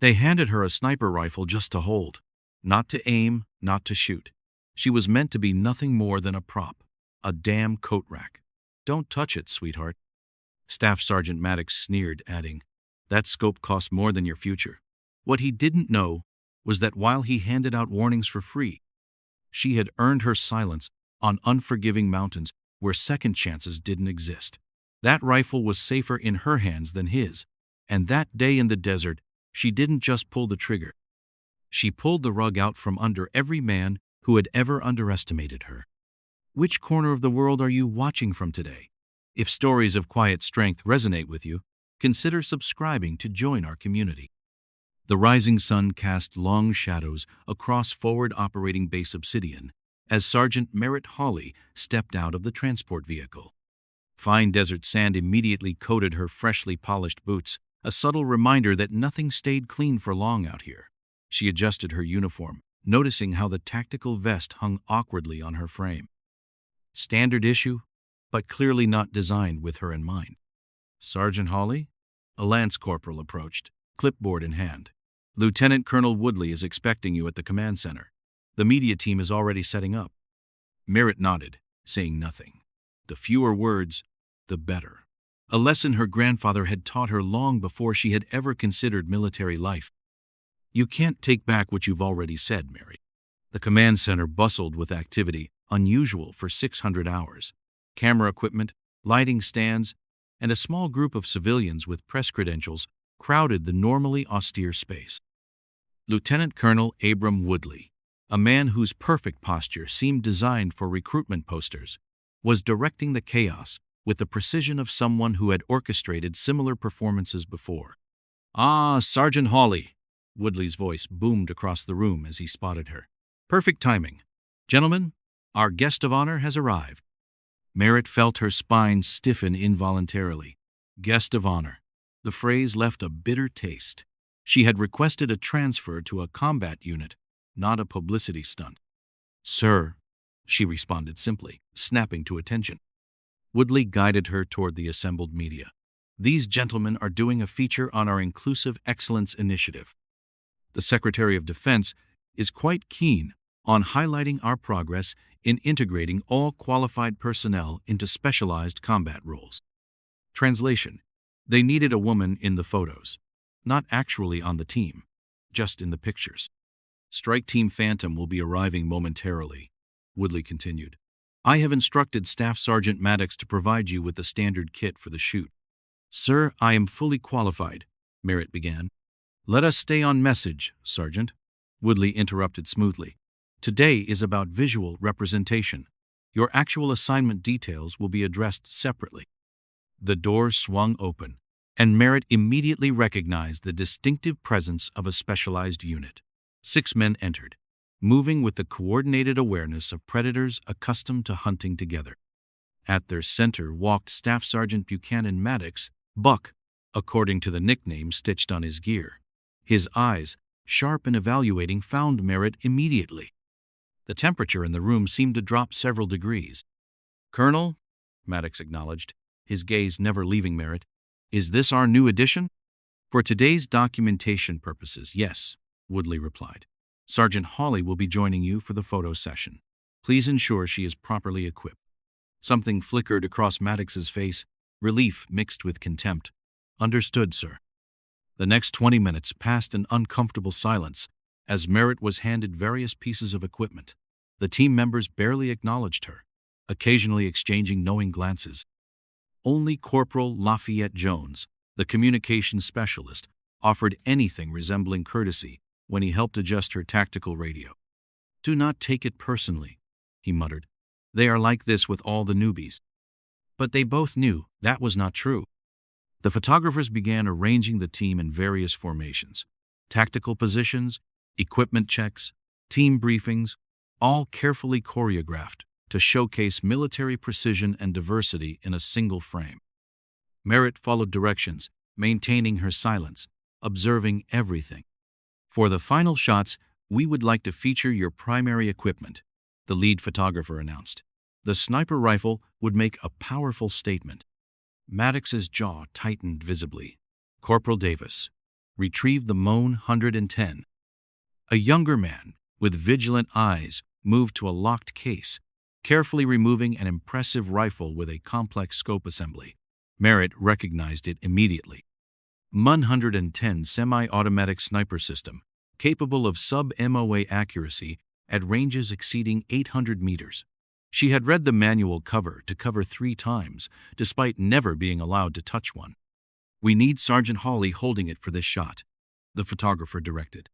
They handed her a sniper rifle just to hold, not to aim, not to shoot. She was meant to be nothing more than a prop, a damn coat rack. "Don't touch it, sweetheart." Staff Sergeant Maddox sneered, adding, "That scope costs more than your future." What he didn't know was that while he handed out warnings for free, she had earned her silence on unforgiving mountains where second chances didn't exist. That rifle was safer in her hands than his, and that day in the desert, she didn't just pull the trigger. She pulled the rug out from under every man who had ever underestimated her. Which corner of the world are you watching from today? If stories of quiet strength resonate with you, consider subscribing to join our community. The rising sun cast long shadows across Forward Operating Base Obsidian as Sergeant Merritt Hawley stepped out of the transport vehicle. Fine desert sand immediately coated her freshly polished boots, a subtle reminder that nothing stayed clean for long out here. She adjusted her uniform, noticing how the tactical vest hung awkwardly on her frame. Standard issue, but clearly not designed with her in mind. "Sergeant Hawley?" A lance corporal approached, clipboard in hand. "Lieutenant Colonel Woodley is expecting you at the command center. The media team is already setting up." Merritt nodded, saying nothing. The fewer words, the better. A lesson her grandfather had taught her long before she had ever considered military life. "You can't take back what you've already said, Mary." The command center bustled with activity unusual for 600 hours. Camera equipment, lighting stands, and a small group of civilians with press credentials crowded the normally austere space. Lieutenant Colonel Abram Woodley, a man whose perfect posture seemed designed for recruitment posters, was directing the chaos with the precision of someone who had orchestrated similar performances before. "Ah, Sergeant Hawley," Woodley's voice boomed across the room as he spotted her. "Perfect timing. Gentlemen, our guest of honor has arrived." Merritt felt her spine stiffen involuntarily. Guest of honor. The phrase left a bitter taste. She had requested a transfer to a combat unit, not a publicity stunt. "Sir," she responded simply, snapping to attention. Woodley guided her toward the assembled media. "These gentlemen are doing a feature on our Inclusive Excellence Initiative. The Secretary of Defense is quite keen on highlighting our progress in integrating all qualified personnel into specialized combat roles." Translation: they needed a woman in the photos, not actually on the team, just in the pictures. "Strike Team Phantom will be arriving momentarily," Woodley continued. "I have instructed Staff Sergeant Maddox to provide you with the standard kit for the shoot." "Sir, I am fully qualified," Merritt began. "Let us stay on message, Sergeant," Woodley interrupted smoothly. "Today is about visual representation. Your actual assignment details will be addressed separately." The door swung open, and Merritt immediately recognized the distinctive presence of a specialized unit. 6 men entered, moving with the coordinated awareness of predators accustomed to hunting together. At their center walked Staff Sergeant Buchanan Maddox, Buck, according to the nickname stitched on his gear. His eyes, sharp and evaluating, found Merritt immediately. The temperature in the room seemed to drop several degrees. "Colonel," Maddox acknowledged, his gaze never leaving Merritt, "is this our new addition?" "For today's documentation purposes, yes," Woodley replied. "Sergeant Hawley will be joining you for the photo session. Please ensure she is properly equipped." Something flickered across Maddox's face, relief mixed with contempt. "Understood, sir." The next 20 minutes passed in uncomfortable silence as Merritt was handed various pieces of equipment. The team members barely acknowledged her, occasionally exchanging knowing glances. Only Corporal Lafayette Jones, the communications specialist, offered anything resembling courtesy when he helped adjust her tactical radio. "Do not take it personally," he muttered. "They are like this with all the newbies." But they both knew that was not true. The photographers began arranging the team in various formations. Tactical positions, equipment checks, team briefings, all carefully choreographed to showcase military precision and diversity in a single frame. Merritt followed directions, maintaining her silence, observing everything. "For the final shots, we would like to feature your primary equipment," the lead photographer announced. "The sniper rifle would make a powerful statement." Maddox's jaw tightened visibly. "Corporal Davis, retrieved the Moan 110. A younger man, with vigilant eyes, moved to a locked case, carefully removing an impressive rifle with a complex scope assembly. Merritt recognized it immediately. MUN 110 semi-automatic sniper system, capable of sub-MOA accuracy at ranges exceeding 800 meters. She had read the manual cover to cover 3 times, despite never being allowed to touch one. "We need Sergeant Hawley holding it for this shot," the photographer directed.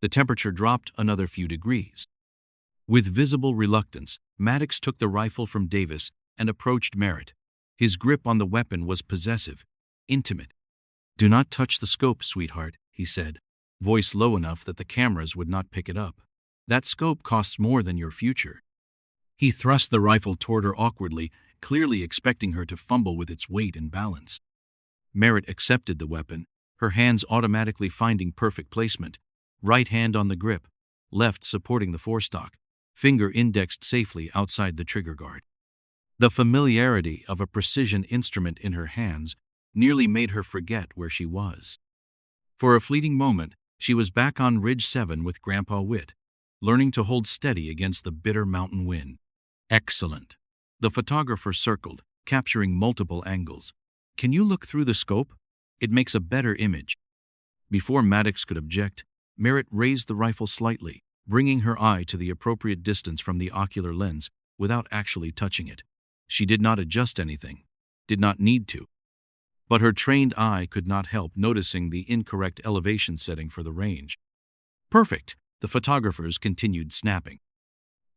The temperature dropped another few degrees. With visible reluctance, Maddox took the rifle from Davis and approached Merritt. His grip on the weapon was possessive, intimate. "Do not touch the scope, sweetheart," he said, voice low enough that the cameras would not pick it up. "That scope costs more than your future." He thrust the rifle toward her awkwardly, clearly expecting her to fumble with its weight and balance. Merritt accepted the weapon, her hands automatically finding perfect placement, right hand on the grip, left supporting the forestock, finger indexed safely outside the trigger guard. The familiarity of a precision instrument in her hands nearly made her forget where she was. For a fleeting moment, she was back on Ridge 7 with Grandpa Witt, learning to hold steady against the bitter mountain wind. "Excellent." The photographer circled, capturing multiple angles. "Can you look through the scope? It makes a better image." Before Maddox could object, Merritt raised the rifle slightly, bringing her eye to the appropriate distance from the ocular lens without actually touching it. She did not adjust anything, did not need to. But her trained eye could not help noticing the incorrect elevation setting for the range. "Perfect," the photographers continued snapping.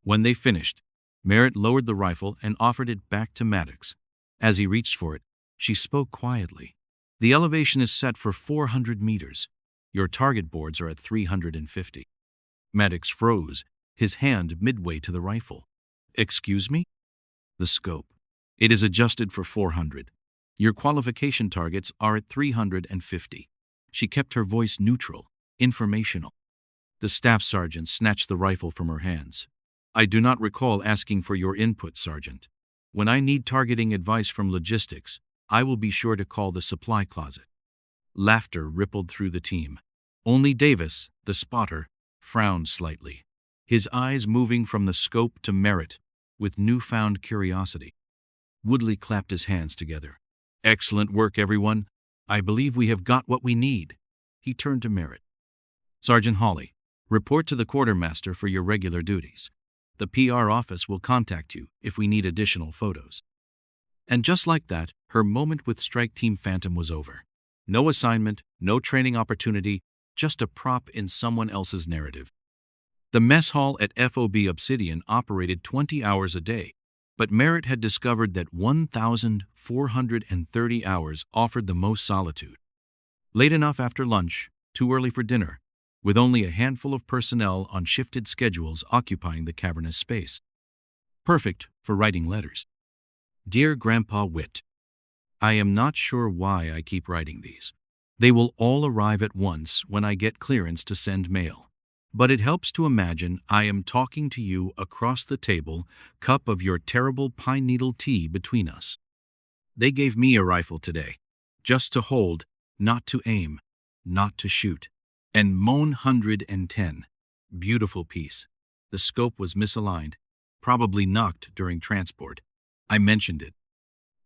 When they finished, Merritt lowered the rifle and offered it back to Maddox. As he reached for it, she spoke quietly. "The elevation is set for 400 meters. Your target boards are at 350. Maddox froze, his hand midway to the rifle. "Excuse me?" "The scope. It is adjusted for 400. Your qualification targets are at 350. She kept her voice neutral, informational. The staff sergeant snatched the rifle from her hands. "I do not recall asking for your input, Sergeant. When I need targeting advice from logistics, I will be sure to call the supply closet." Laughter rippled through the team. Only Davis, the spotter, frowned slightly, his eyes moving from the scope to Merritt with newfound curiosity. Woodley clapped his hands together. "Excellent work, everyone. I believe we have got what we need." He turned to Merritt. "Sergeant Hawley, report to the quartermaster for your regular duties. The PR office will contact you if we need additional photos." And just like that, her moment with Strike Team Phantom was over. No assignment, no training opportunity, just a prop in someone else's narrative. The mess hall at FOB Obsidian operated 20 hours a day, but Merritt had discovered that 1,430 hours offered the most solitude. Late enough after lunch, too early for dinner, with only a handful of personnel on shifted schedules occupying the cavernous space. Perfect for writing letters. "Dear Grandpa Witt, I am not sure why I keep writing these. They will all arrive at once when I get clearance to send mail. But it helps to imagine I am talking to you across the table, cup of your terrible pine needle tea between us. They gave me a rifle today, just to hold, not to aim, not to shoot. And Moan 110. Beautiful piece. The scope was misaligned, probably knocked during transport. I mentioned it.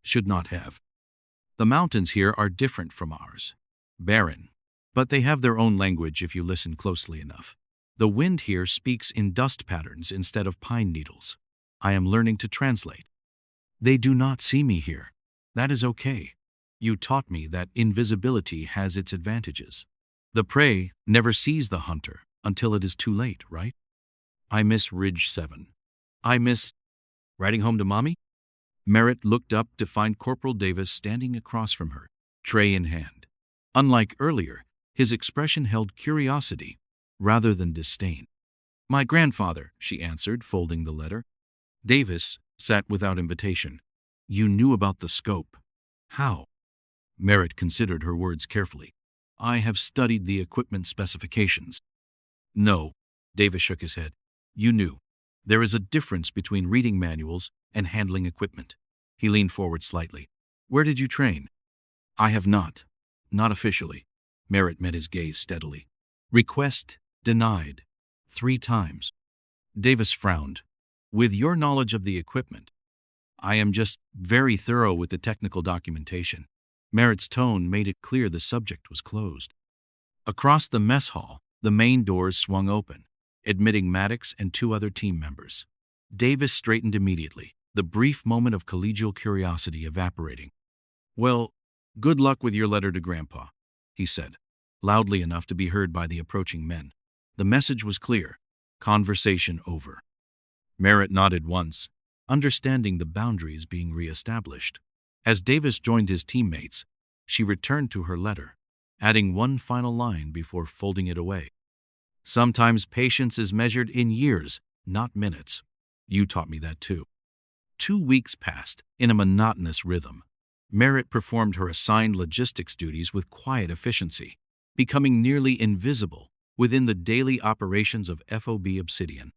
Should not have. The mountains here are different from ours. Barren. But they have their own language if you listen closely enough. The wind here speaks in dust patterns instead of pine needles. I am learning to translate. They do not see me here. That is okay. You taught me that invisibility has its advantages. The prey never sees the hunter until it is too late, right? I miss Ridge 7. I miss riding home to Mommy." Merritt looked up to find Corporal Davis standing across from her, tray in hand. Unlike earlier, his expression held curiosity rather than disdain. "My grandfather," she answered, folding the letter. Davis sat without invitation. "You knew about the scope. How?" Merritt considered her words carefully. "I have studied the equipment specifications." "No," Davis shook his head. "You knew. There is a difference between reading manuals and handling equipment." He leaned forward slightly. "Where did you train?" "I have not. Not officially. Merritt met his gaze steadily. Request denied. 3 times. Davis frowned. With your knowledge of the equipment, I am just very thorough with the technical documentation. Merritt's tone made it clear the subject was closed. Across the mess hall, the main doors swung open, admitting Maddox and 2 other team members. Davis straightened immediately, the brief moment of collegial curiosity evaporating. Well, good luck with your letter to Grandpa, he said, loudly enough to be heard by the approaching men. The message was clear. Conversation over. Merritt nodded once, understanding the boundaries being reestablished. As Davis joined his teammates, she returned to her letter, adding one final line before folding it away. Sometimes patience is measured in years, not minutes. You taught me that too. 2 weeks passed in a monotonous rhythm. Merritt performed her assigned logistics duties with quiet efficiency, becoming nearly invisible within the daily operations of FOB Obsidian.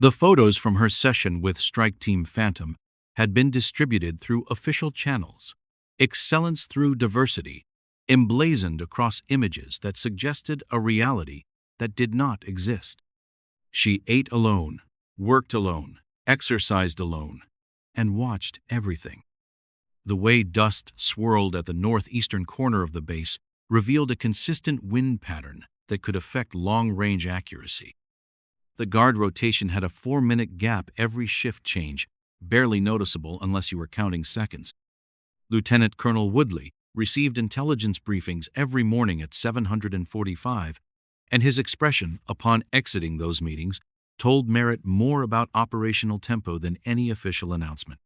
The photos from her session with Strike Team Phantom had been distributed through official channels. Excellence through diversity, emblazoned across images that suggested a reality that did not exist. She ate alone, worked alone, exercised alone, and watched everything. The way dust swirled at the northeastern corner of the base revealed a consistent wind pattern that could affect long-range accuracy. The guard rotation had a 4-minute gap every shift change, barely noticeable unless you were counting seconds. Lieutenant Colonel Woodley received intelligence briefings every morning at 7:45, and his expression upon exiting those meetings told Merritt more about operational tempo than any official announcement.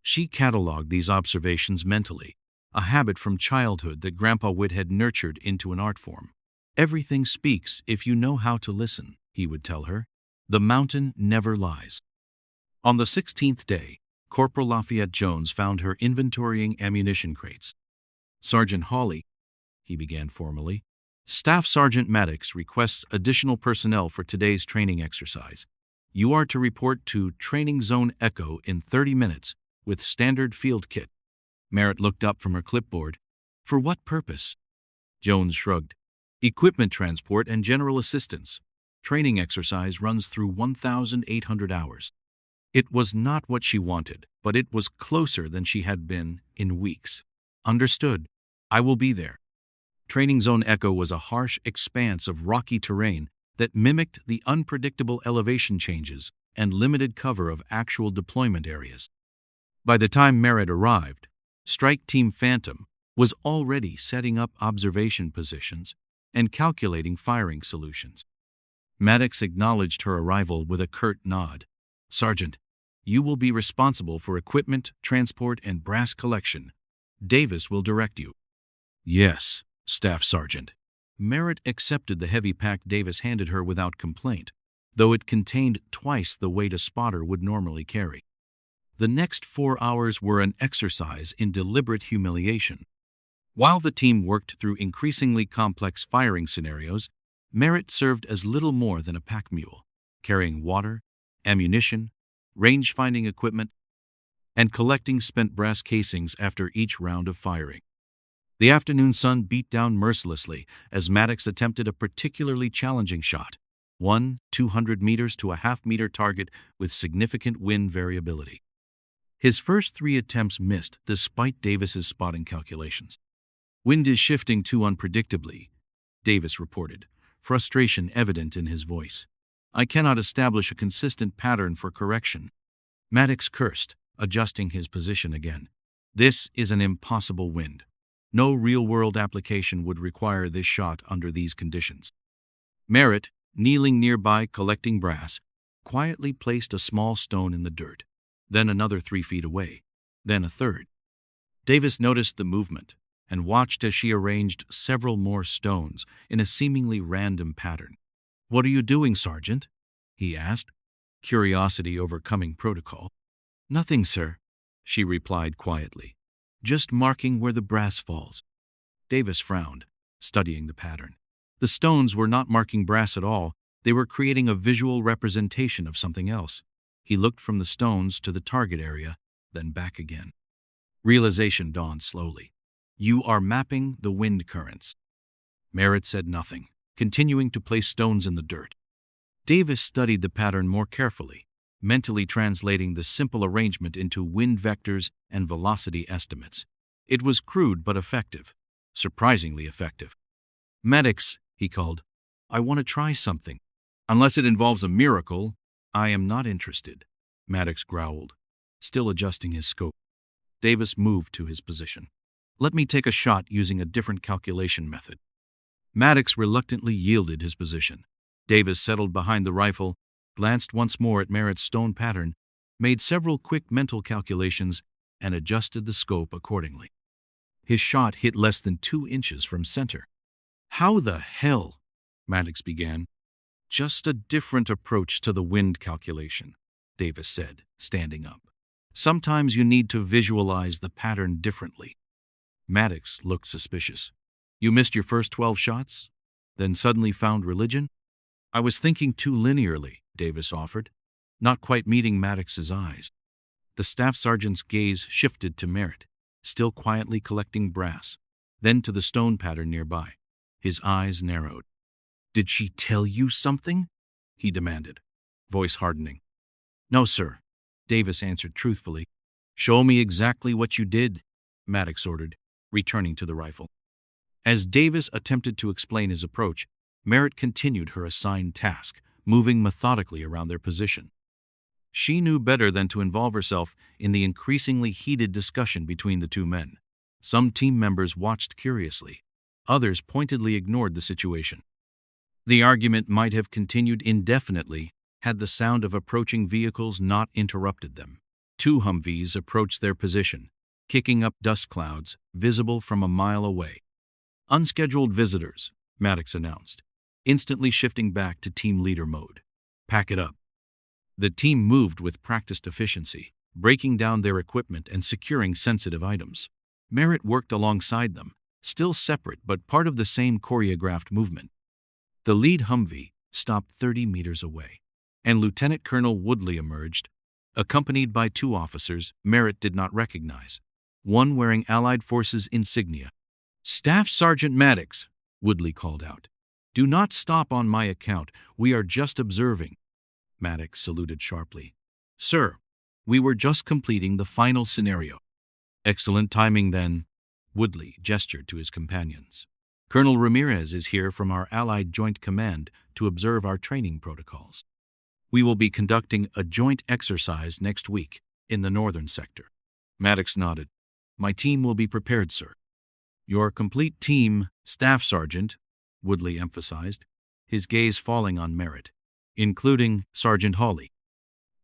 She cataloged these observations mentally, a habit from childhood that Grandpa Witt had nurtured into an art form. Everything speaks if you know how to listen, he would tell her. The mountain never lies. On the 16th day, Corporal Lafayette Jones found her inventorying ammunition crates. Sergeant Hawley, he began formally, Staff Sergeant Maddox requests additional personnel for today's training exercise. You are to report to Training Zone Echo in 30 minutes with standard field kit. Merritt looked up from her clipboard. For what purpose? Jones shrugged. Equipment transport and general assistance. Training exercise runs through 1,800 hours. It was not what she wanted, but it was closer than she had been in weeks. Understood. I will be there. Training Zone Echo was a harsh expanse of rocky terrain that mimicked the unpredictable elevation changes and limited cover of actual deployment areas. By the time Merritt arrived, Strike Team Phantom was already setting up observation positions and calculating firing solutions. Maddox acknowledged her arrival with a curt nod. Sergeant, you will be responsible for equipment, transport, and brass collection. Davis will direct you. Yes, Staff Sergeant. Merritt accepted the heavy pack Davis handed her without complaint, though it contained twice the weight a spotter would normally carry. The next 4 hours were an exercise in deliberate humiliation. While the team worked through increasingly complex firing scenarios, Merritt served as little more than a pack mule, carrying water, ammunition, range-finding equipment, and collecting spent brass casings after each round of firing. The afternoon sun beat down mercilessly as Maddox attempted a particularly challenging shot, 200 meters to a half-meter target with significant wind variability. His first 3 attempts missed despite Davis's spotting calculations. Wind is shifting too unpredictably, Davis reported, frustration evident in his voice. I cannot establish a consistent pattern for correction. Maddox cursed, adjusting his position again. This is an impossible wind. No real-world application would require this shot under these conditions. Merritt, kneeling nearby collecting brass, quietly placed a small stone in the dirt, then another 3 feet away, then a third. Davis noticed the movement and watched as she arranged several more stones in a seemingly random pattern. What are you doing, Sergeant? He asked, curiosity overcoming protocol. Nothing, sir, she replied quietly. Just marking where the brass falls. Davis frowned, studying the pattern. The stones were not marking brass at all. They were creating a visual representation of something else. He looked from the stones to the target area, then back again. Realization dawned slowly. You are mapping the wind currents. Merritt said nothing, continuing to place stones in the dirt. Davis studied the pattern more carefully, mentally translating the simple arrangement into wind vectors and velocity estimates. It was crude but effective, surprisingly effective. "Maddox," he called, "I want to try something. Unless it involves a miracle, I am not interested," Maddox growled, still adjusting his scope. Davis moved to his position. "Let me take a shot using a different calculation method." Maddox reluctantly yielded his position. Davis settled behind the rifle, glanced once more at Merritt's stone pattern, made several quick mental calculations, and adjusted the scope accordingly. His shot hit less than 2 inches from center. "How the hell?" Maddox began. "Just a different approach to the wind calculation," Davis said, standing up. "Sometimes you need to visualize the pattern differently." Maddox looked suspicious. "You missed your first 12 shots? Then suddenly found religion?" "I was thinking too linearly," Davis offered, not quite meeting Maddox's eyes. The staff sergeant's gaze shifted to Merritt, still quietly collecting brass, then to the stone pattern nearby. His eyes narrowed. "Did she tell you something?" he demanded, voice hardening. "No, sir," Davis answered truthfully. "Show me exactly what you did," Maddox ordered, returning to the rifle. As Davis attempted to explain his approach, Merritt continued her assigned task, moving methodically around their position. She knew better than to involve herself in the increasingly heated discussion between the two men. Some team members watched curiously. Others pointedly ignored the situation. The argument might have continued indefinitely had the sound of approaching vehicles not interrupted them. 2 Humvees approached their position, kicking up dust clouds visible from a mile away. "Unscheduled visitors," Maddox announced, instantly shifting back to team leader mode. "Pack it up." The team moved with practiced efficiency, breaking down their equipment and securing sensitive items. Merritt worked alongside them, still separate but part of the same choreographed movement. The lead Humvee stopped 30 meters away, and Lieutenant Colonel Woodley emerged, accompanied by 2 officers Merritt did not recognize, one wearing Allied Forces insignia. "Staff Sergeant Maddox," Woodley called out. "Do not stop on my account. We are just observing." Maddox saluted sharply. "Sir, we were just completing the final scenario." "Excellent timing, then," Woodley gestured to his companions. "Colonel Ramirez is here from our Allied Joint Command to observe our training protocols. We will be conducting a joint exercise next week in the northern sector." Maddox nodded. "My team will be prepared, sir." "Your complete team, Staff Sergeant," Woodley emphasized, his gaze falling on Merritt, "including Sergeant Hawley."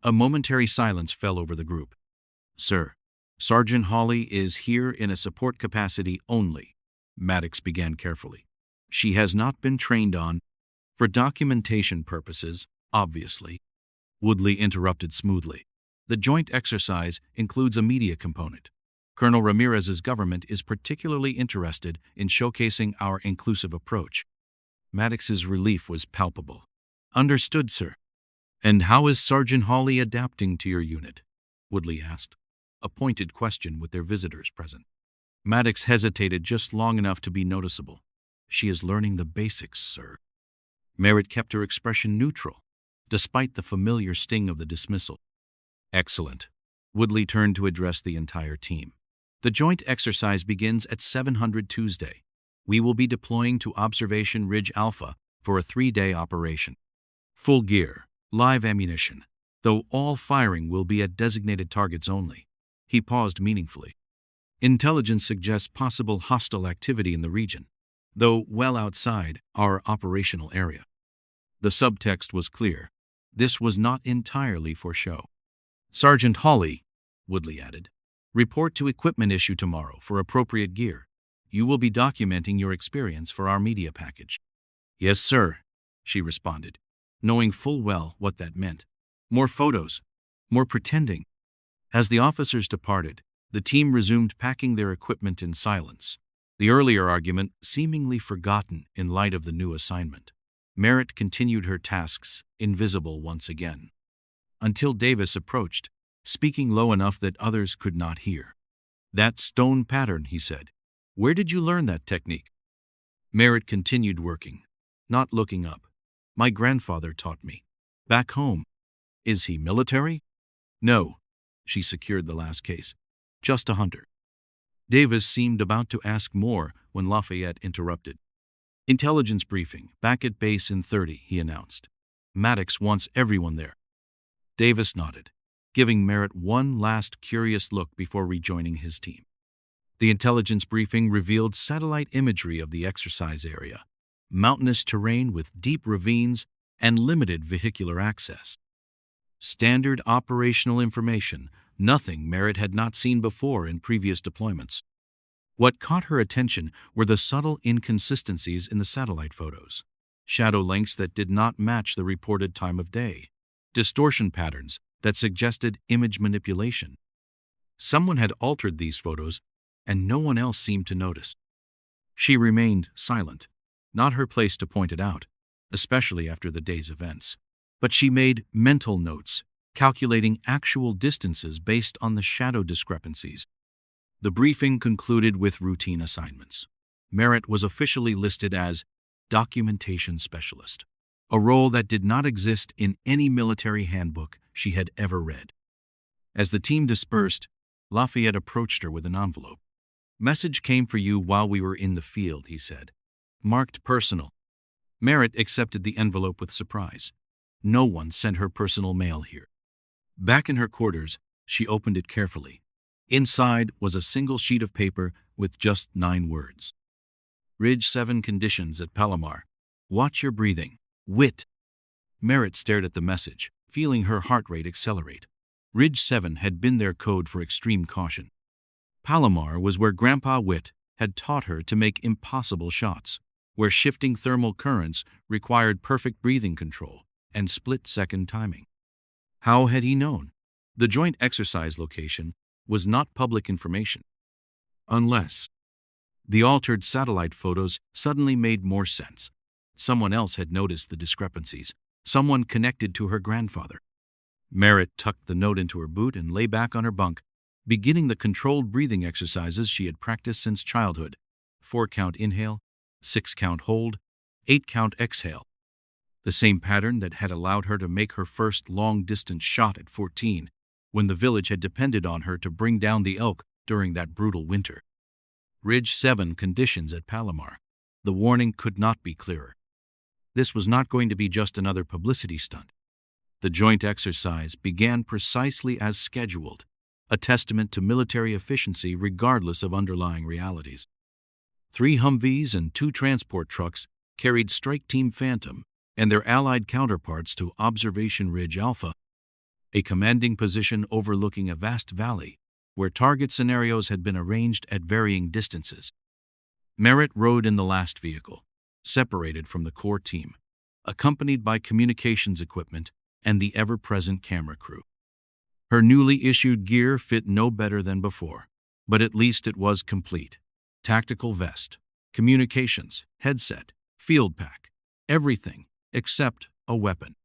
A momentary silence fell over the group. "Sir, Sergeant Hawley is here in a support capacity only," Maddox began carefully. "She has not been trained on—" "For documentation purposes, obviously," Woodley interrupted smoothly. "The joint exercise includes a media component. Colonel Ramirez's government is particularly interested in showcasing our inclusive approach." Maddox's relief was palpable. "Understood, sir." "And how is Sergeant Hawley adapting to your unit?" Woodley asked, a pointed question with their visitors present. Maddox hesitated just long enough to be noticeable. "She is learning the basics, sir." Merritt kept her expression neutral, despite the familiar sting of the dismissal. "Excellent." Woodley turned to address the entire team. "The joint exercise begins at 700 Tuesday. We will be deploying to Observation Ridge Alpha for a 3-day operation. Full gear, live ammunition, though all firing will be at designated targets only." He paused meaningfully. "Intelligence suggests possible hostile activity in the region, though well outside our operational area." The subtext was clear. This was not entirely for show. "Sergeant Hawley," Woodley added, "report to equipment issue tomorrow for appropriate gear. You will be documenting your experience for our media package." "Yes, sir," she responded, knowing full well what that meant. More photos, more pretending. As the officers departed, the team resumed packing their equipment in silence, the earlier argument seemingly forgotten in light of the new assignment. Merritt continued her tasks, invisible once again, until Davis approached, speaking low enough that others could not hear. "That stone pattern," he said. "Where did you learn that technique?" Merritt continued working, not looking up. My grandfather taught me. Back home. Is he military? No. She secured the last case. Just a hunter. Davis seemed about to ask more when Lafayette interrupted. Intelligence briefing, back at base in 30, he announced. Maddox wants everyone there. Davis nodded, giving Merritt one last curious look before rejoining his team. The intelligence briefing revealed satellite imagery of the exercise area, mountainous terrain with deep ravines and limited vehicular access. Standard operational information, nothing Merritt had not seen before in previous deployments. What caught her attention were the subtle inconsistencies in the satellite photos. Shadow lengths that did not match the reported time of day. Distortion patterns that suggested image manipulation. Someone had altered these photos, and no one else seemed to notice. She remained silent. Not her place to point it out, especially after the day's events. But she made mental notes, calculating actual distances based on the shadow discrepancies. The briefing concluded with routine assignments. Merritt was officially listed as documentation specialist, a role that did not exist in any military handbook she had ever read. As the team dispersed, Lafayette approached her with an envelope. Message came for you while we were in the field, he said. Marked personal. Merritt accepted the envelope with surprise. No one sent her personal mail here. Back in her quarters, she opened it carefully. Inside was a single sheet of paper with just 9 words. Ridge 7 conditions at Palomar. Watch your breathing. Wit. Merritt stared at the message, feeling her heart rate accelerate. Ridge 7 had been their code for extreme caution. Palomar was where Grandpa Witt had taught her to make impossible shots, where shifting thermal currents required perfect breathing control and split-second timing. How had he known? The joint exercise location was not public information. Unless the altered satellite photos suddenly made more sense. Someone else had noticed the discrepancies. Someone connected to her grandfather. Merritt tucked the note into her boot and lay back on her bunk, beginning the controlled breathing exercises she had practiced since childhood. 4-count inhale, 6-count hold, 8-count exhale. The same pattern that had allowed her to make her first long-distance shot at 14, when the village had depended on her to bring down the elk during that brutal winter. Ridge 7 conditions at Palomar. The warning could not be clearer. This was not going to be just another publicity stunt. The joint exercise began precisely as scheduled, a testament to military efficiency regardless of underlying realities. 3 Humvees and 2 transport trucks carried Strike Team Phantom and their allied counterparts to Observation Ridge Alpha, a commanding position overlooking a vast valley where target scenarios had been arranged at varying distances. Merritt rode in the last vehicle, separated from the core team, accompanied by communications equipment and the ever-present camera crew. Her newly issued gear fit no better than before, but at least it was complete. Tactical vest, communications, headset, field pack, everything except a weapon.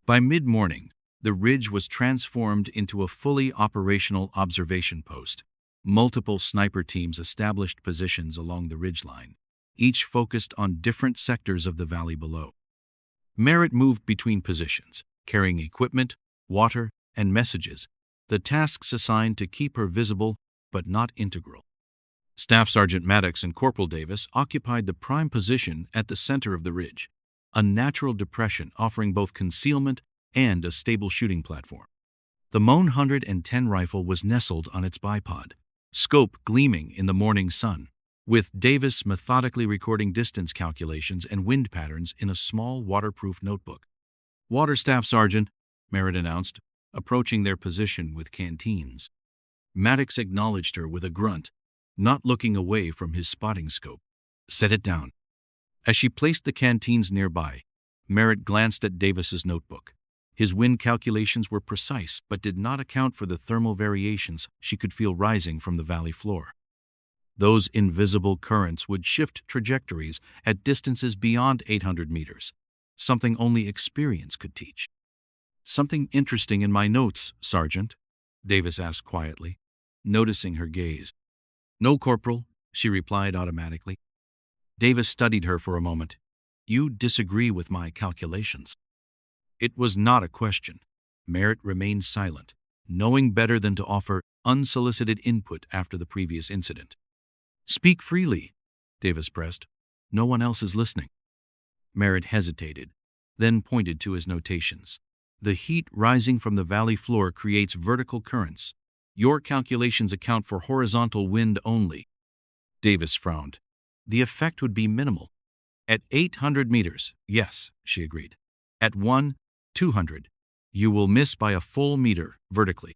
By mid-morning, the ridge was transformed into a fully operational observation post. Multiple sniper teams established positions along the ridgeline, each focused on different sectors of the valley below. Merritt moved between positions, carrying equipment, water, and messages, the tasks assigned to keep her visible but not integral. Staff Sergeant Maddox and Corporal Davis occupied the prime position at the center of the ridge, a natural depression offering both concealment and a stable shooting platform. The Mohn 110 rifle was nestled on its bipod, scope gleaming in the morning sun, with Davis methodically recording distance calculations and wind patterns in a small waterproof notebook. Water Staff Sergeant, Merritt announced, approaching their position with canteens. Maddox acknowledged her with a grunt, not looking away from his spotting scope. Set it down. As she placed the canteens nearby, Merritt glanced at Davis's notebook. His wind calculations were precise but did not account for the thermal variations she could feel rising from the valley floor. Those invisible currents would shift trajectories at distances beyond 800 meters, something only experience could teach. Something interesting in my notes, Sergeant, Davis asked quietly, noticing her gaze. No, Corporal, she replied automatically. Davis studied her for a moment. You disagree with my calculations. It was not a question. Merritt remained silent, knowing better than to offer unsolicited input after the previous incident. Speak freely, Davis pressed. No one else is listening. Merritt hesitated, then pointed to his notations. The heat rising from the valley floor creates vertical currents. Your calculations account for horizontal wind only. Davis frowned. The effect would be minimal. At 800 meters, yes, she agreed. At 200, you will miss by a full meter vertically.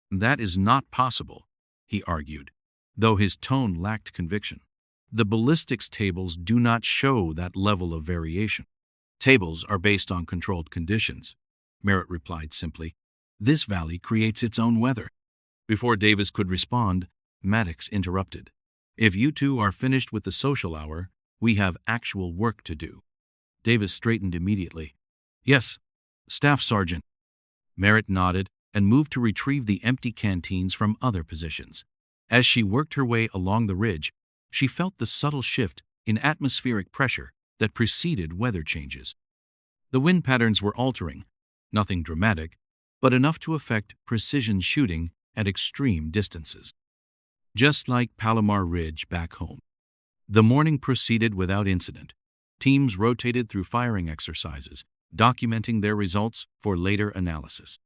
That is not possible, he argued, though his tone lacked conviction. The ballistics tables do not show that level of variation. Tables are based on controlled conditions, Merritt replied simply. This valley creates its own weather. Before Davis could respond, Maddox interrupted. If you two are finished with the social hour, we have actual work to do. Davis straightened immediately. Yes, Staff Sergeant. Merritt nodded and moved to retrieve the empty canteens from other positions. As she worked her way along the ridge, she felt the subtle shift in atmospheric pressure that preceded weather changes. The wind patterns were altering, nothing dramatic, but enough to affect precision shooting at extreme distances. Just like Palomar Ridge back home. The morning proceeded without incident. Teams rotated through firing exercises, documenting their results for later analysis.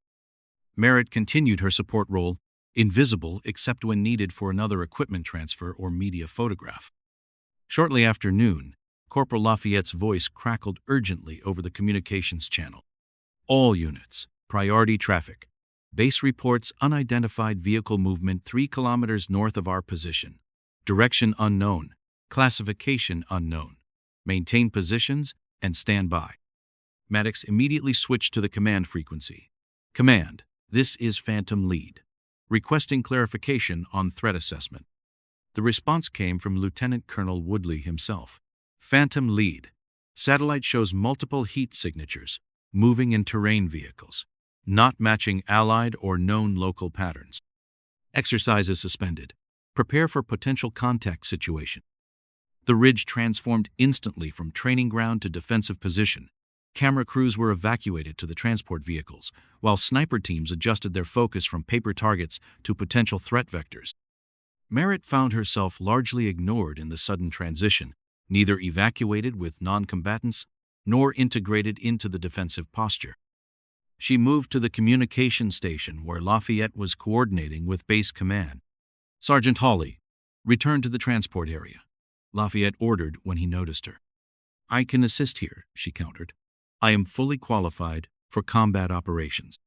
Merritt continued her support role, invisible except when needed for another equipment transfer or media photograph. Shortly after noon, Corporal Lafayette's voice crackled urgently over the communications channel. All units, priority traffic. Base reports unidentified vehicle movement 3 kilometers north of our position. Direction unknown. Classification unknown. Maintain positions and stand by. Maddox immediately switched to the command frequency. Command, this is Phantom Lead. Requesting clarification on threat assessment. The response came from Lieutenant Colonel Woodley himself. Phantom Lead. Satellite shows multiple heat signatures, moving in terrain vehicles, not matching allied or known local patterns. Exercises suspended. Prepare for potential contact situation. The ridge transformed instantly from training ground to defensive position. Camera crews were evacuated to the transport vehicles, while sniper teams adjusted their focus from paper targets to potential threat vectors. Merritt found herself largely ignored in the sudden transition, neither evacuated with non-combatants nor integrated into the defensive posture. She moved to the communication station where Lafayette was coordinating with base command. Sergeant Hawley, return to the transport area, Lafayette ordered when he noticed her. I can assist here, she countered. I am fully qualified for combat operations.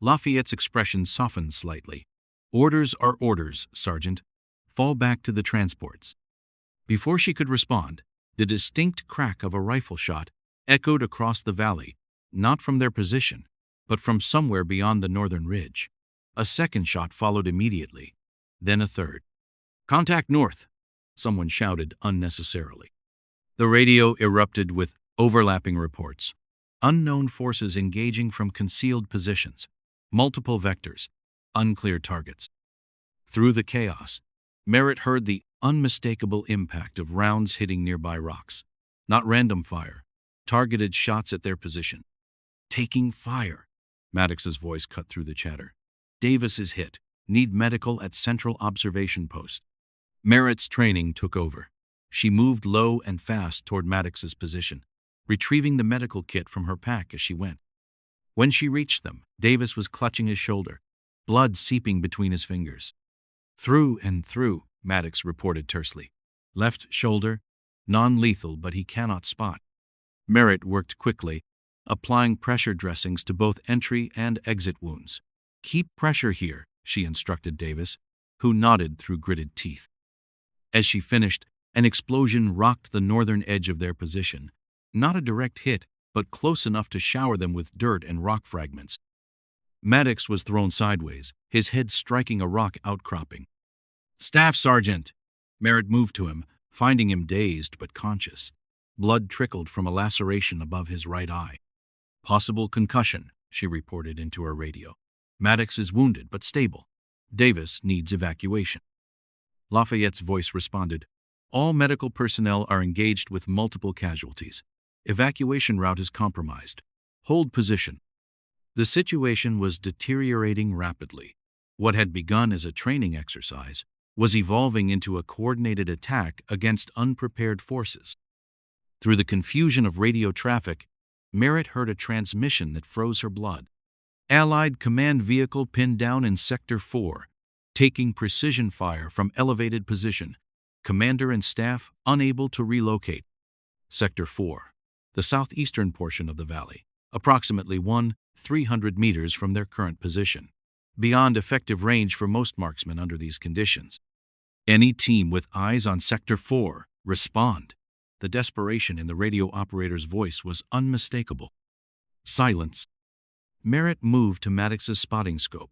Lafayette's expression softened slightly. Orders are orders, Sergeant. Fall back to the transports. Before she could respond, the distinct crack of a rifle shot echoed across the valley, not from their position, but from somewhere beyond the northern ridge. A second shot followed immediately, then a third. Contact north, someone shouted unnecessarily. The radio erupted with overlapping reports. Unknown forces engaging from concealed positions, multiple vectors, unclear targets. Through the chaos, Merritt heard the unmistakable impact of rounds hitting nearby rocks. Not random fire, targeted shots at their position. Taking fire, Maddox's voice cut through the chatter. Davis is hit. Need medical at Central Observation Post. Merritt's training took over. She moved low and fast toward Maddox's position, retrieving the medical kit from her pack as she went. When she reached them, Davis was clutching his shoulder, blood seeping between his fingers. Through and through, Maddox reported tersely. Left shoulder, non-lethal, but he cannot spot. Merritt worked quickly, applying pressure dressings to both entry and exit wounds. Keep pressure here, she instructed Davis, who nodded through gritted teeth. As she finished, an explosion rocked the northern edge of their position. Not a direct hit, but close enough to shower them with dirt and rock fragments. Maddox was thrown sideways, his head striking a rock outcropping. Staff Sergeant! Merritt moved to him, finding him dazed but conscious. Blood trickled from a laceration above his right eye. Possible concussion, she reported into her radio. Maddox is wounded but stable. Davis needs evacuation. Lafayette's voice responded. All medical personnel are engaged with multiple casualties. Evacuation route is compromised. Hold position. The situation was deteriorating rapidly. What had begun as a training exercise was evolving into a coordinated attack against unprepared forces. Through the confusion of radio traffic, Merritt heard a transmission that froze her blood. Allied command vehicle pinned down in Sector 4, taking precision fire from elevated position. Commander and staff unable to relocate. Sector 4, the southeastern portion of the valley, approximately 300 meters from their current position, beyond effective range for most marksmen under these conditions. Any team with eyes on Sector 4, respond. The desperation in the radio operator's voice was unmistakable. Silence. Merritt moved to Maddox's spotting scope,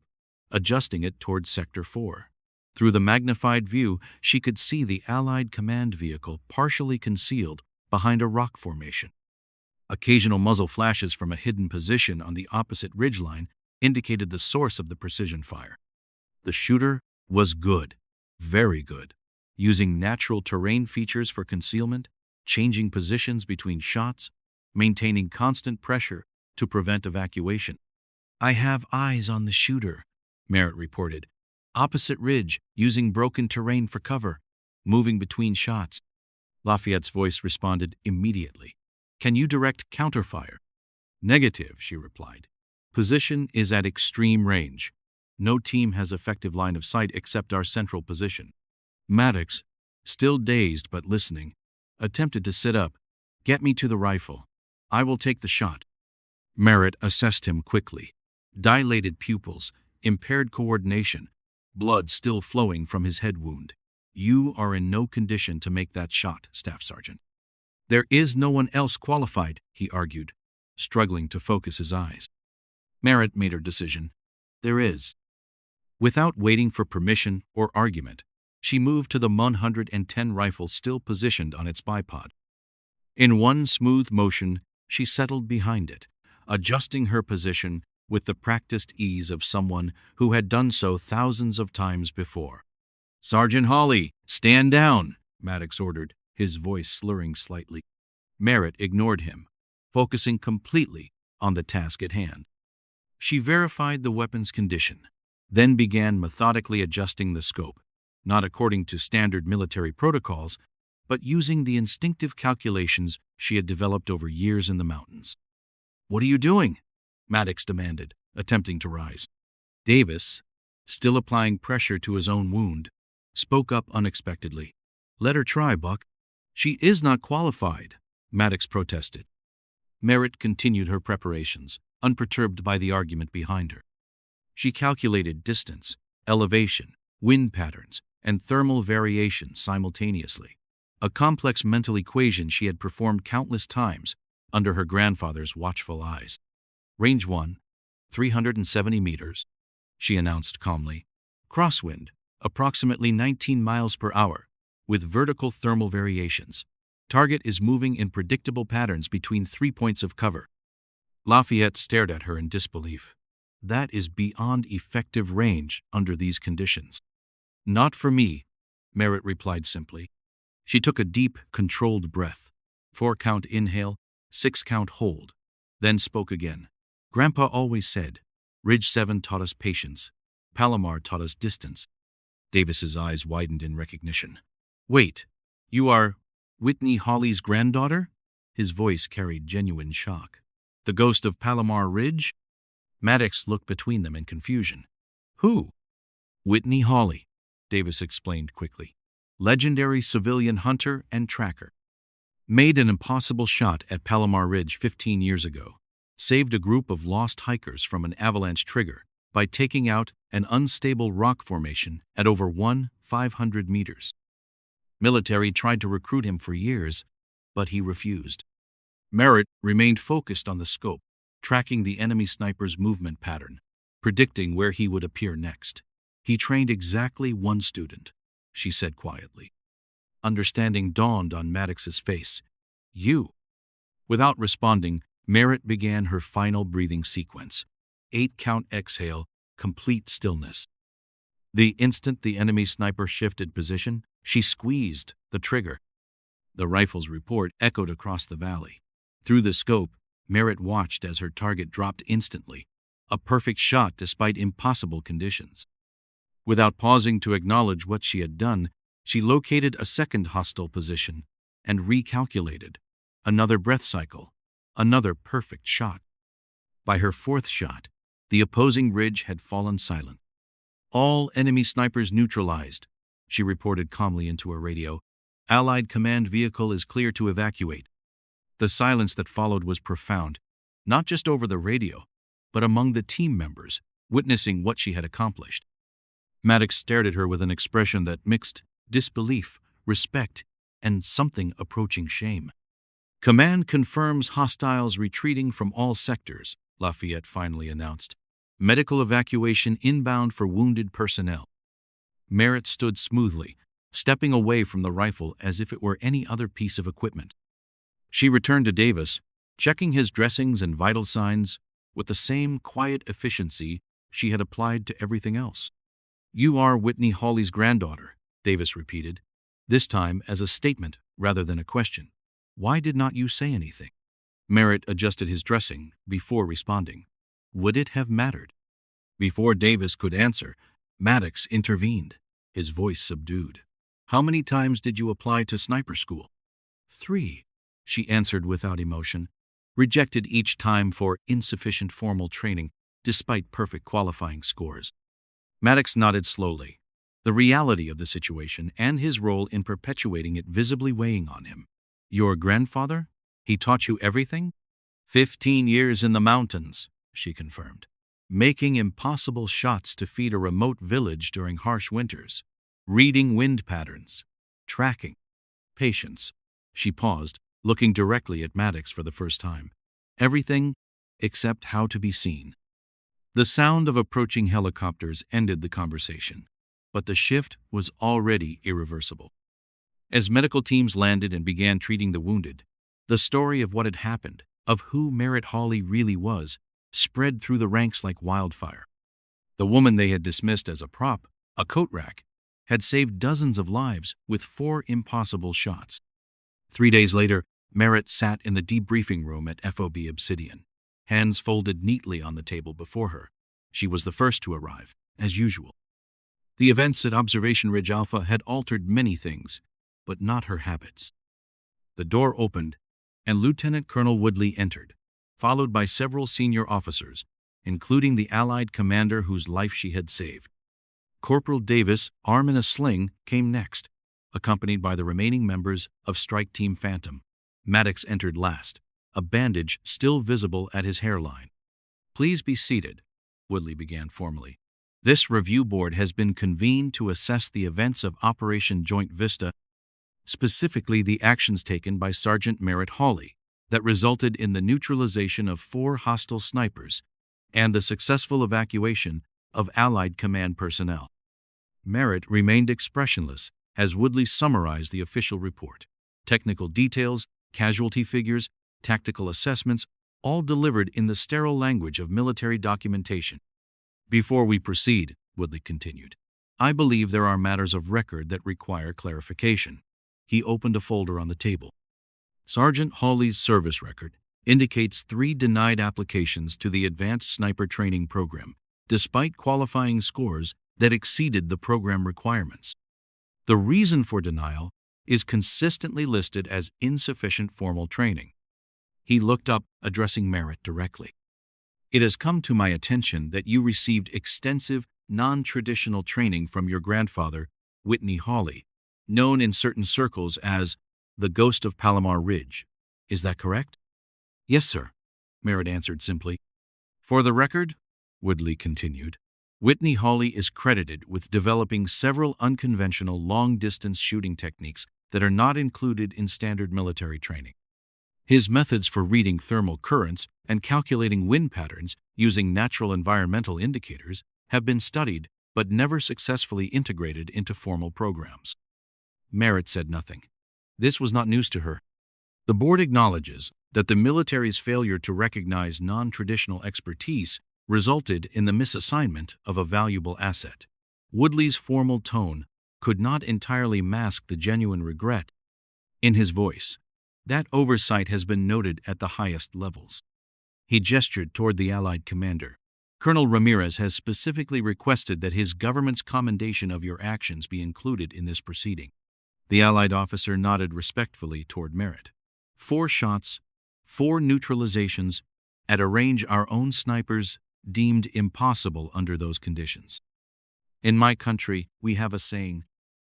adjusting it towards Sector 4. Through the magnified view, she could see the Allied command vehicle partially concealed behind a rock formation. Occasional muzzle flashes from a hidden position on the opposite ridgeline indicated the source of the precision fire. The shooter was good, very good, using natural terrain features for concealment, changing positions between shots, maintaining constant pressure to prevent evacuation. "I have eyes on the shooter," Merritt reported. "Opposite ridge, using broken terrain for cover, moving between shots." Lafayette's voice responded immediately. "Can you direct counterfire?" "Negative," she replied. "Position is at extreme range. No team has effective line of sight except our central position." Maddox, still dazed but listening, attempted to sit up. "Get me to the rifle. I will take the shot." Merritt assessed him quickly. Dilated pupils, impaired coordination, blood still flowing from his head wound. "You are in no condition to make that shot, Staff Sergeant." "There is no one else qualified," he argued, struggling to focus his eyes. Merritt made her decision. "There is." Without waiting for permission or argument, she moved to the 110 rifle still positioned on its bipod. In one smooth motion, she settled behind it, adjusting her position with the practiced ease of someone who had done so thousands of times before. "Sergeant Hawley, stand down," Maddox ordered, his voice slurring slightly. Merritt ignored him, focusing completely on the task at hand. She verified the weapon's condition, then began methodically adjusting the scope, not according to standard military protocols, but using the instinctive calculations she had developed over years in the mountains. "What are you doing?" Maddox demanded, attempting to rise. Davis, still applying pressure to his own wound, spoke up unexpectedly. "Let her try, Buck." "She is not qualified," Maddox protested. Merritt continued her preparations, unperturbed by the argument behind her. She calculated distance, elevation, wind patterns, and thermal variations simultaneously, a complex mental equation she had performed countless times under her grandfather's watchful eyes. "Range 1, 370 meters, she announced calmly. "Crosswind, approximately 19 miles per hour, with vertical thermal variations. Target is moving in predictable patterns between 3 points of cover." Lafayette stared at her in disbelief. "That is beyond effective range under these conditions." "Not for me," Merritt replied simply. She took a deep, controlled breath. 4-count inhale, 6-count hold, then spoke again. "Grandpa always said, Ridge 7 taught us patience. Palomar taught us distance." Davis's eyes widened in recognition. "Wait, you are Whitney Hawley's granddaughter?" His voice carried genuine shock. "The ghost of Palomar Ridge?" Maddox looked between them in confusion. "Who?" "Whitney Hawley," Davis explained quickly. "Legendary civilian hunter and tracker. Made an impossible shot at Palomar Ridge 15 years ago. Saved a group of lost hikers from an avalanche trigger by taking out an unstable rock formation at over 500 meters. Military tried to recruit him for years, but he refused." Merritt remained focused on the scope, tracking the enemy sniper's movement pattern, predicting where he would appear next. "He trained exactly one student," she said quietly. Understanding dawned on Maddox's face. "You." Without responding, Merritt began her final breathing sequence. 8-count exhale, complete stillness. The instant the enemy sniper shifted position, She squeezed the trigger. The rifle's report echoed across the valley. Through the scope, Merritt watched as her target dropped instantly, a perfect shot despite impossible conditions. Without pausing to acknowledge what she had done, she located a second hostile position and recalculated. Another breath cycle, another perfect shot. By her fourth shot, the opposing ridge had fallen silent. "All enemy snipers neutralized," she reported calmly into her radio. "Allied command vehicle is clear to evacuate." The silence that followed was profound, not just over the radio, but among the team members, witnessing what she had accomplished. Maddox stared at her with an expression that mixed disbelief, respect, and something approaching shame. "Command confirms hostiles retreating from all sectors," Lafayette finally announced. "Medical evacuation inbound for wounded personnel." Merritt stood smoothly, stepping away from the rifle as if it were any other piece of equipment. She returned to Davis, checking his dressings and vital signs with the same quiet efficiency she had applied to everything else. "You are Whitney Hawley's granddaughter," Davis repeated, this time as a statement rather than a question. "Why did not you say anything?" Merritt adjusted his dressing before responding. Would it have mattered? Before Davis could answer, Maddox intervened, his voice subdued. "How many times did you apply to sniper school?" "3," she answered without emotion. "Rejected each time for insufficient formal training, despite perfect qualifying scores." Maddox nodded slowly, the reality of the situation and his role in perpetuating it visibly weighing on him. "Your grandfather? He taught you everything?" 15 years in the mountains," she confirmed. "Making impossible shots to feed a remote village during harsh winters. Reading wind patterns. Tracking. Patience." She paused, looking directly at Maddox for the first time. "Everything except how to be seen." The sound of approaching helicopters ended the conversation, but the shift was already irreversible. As medical teams landed and began treating the wounded, the story of what had happened, of who Merritt Hawley really was, spread through the ranks like wildfire. The woman they had dismissed as a prop, a coat rack, had saved dozens of lives with 4 impossible shots. 3 days later, Merritt sat in the debriefing room at FOB Obsidian, hands folded neatly on the table before her. She was the first to arrive, as usual. The events at Observation Ridge Alpha had altered many things, but not her habits. The door opened, and Lieutenant Colonel Woodley entered, followed by several senior officers, including the Allied commander whose life she had saved. Corporal Davis, arm in a sling, came next, accompanied by the remaining members of Strike Team Phantom. Maddox entered last, a bandage still visible at his hairline. "Please be seated," Woodley began formally. "This review board has been convened to assess the events of Operation Joint Vista, specifically the actions taken by Sergeant Merritt Hawley that resulted in the neutralization of 4 hostile snipers and the successful evacuation of Allied command personnel." Merritt remained expressionless as Woodley summarized the official report. Technical details, casualty figures, tactical assessments, all delivered in the sterile language of military documentation. "Before we proceed," Woodley continued, "I believe there are matters of record that require clarification." He opened a folder on the table. "Sergeant Hawley's service record indicates 3 denied applications to the Advanced Sniper Training Program, despite qualifying scores that exceeded the program requirements. The reason for denial is consistently listed as insufficient formal training." He looked up, addressing Merritt directly. "It has come to my attention that you received extensive, non-traditional training from your grandfather, Whitney Hawley, known in certain circles as the Ghost of Palomar Ridge. Is that correct?" "Yes, sir," Merritt answered simply. "For the record," Woodley continued, "Whitney Hawley is credited with developing several unconventional long-distance shooting techniques that are not included in standard military training. His methods for reading thermal currents and calculating wind patterns using natural environmental indicators have been studied but never successfully integrated into formal programs." Merritt said nothing. This was not news to her. The board acknowledges that the military's failure to recognize non-traditional expertise resulted in the misassignment of a valuable asset. Woodley's formal tone could not entirely mask the genuine regret in his voice. That oversight has been noted at the highest levels. He gestured toward the Allied commander. Colonel Ramirez has specifically requested that his government's commendation of your actions be included in this proceeding. The Allied officer nodded respectfully toward Merritt. 4 shots, 4 neutralizations, at a range our own snipers deemed impossible under those conditions. In my country, we have a saying,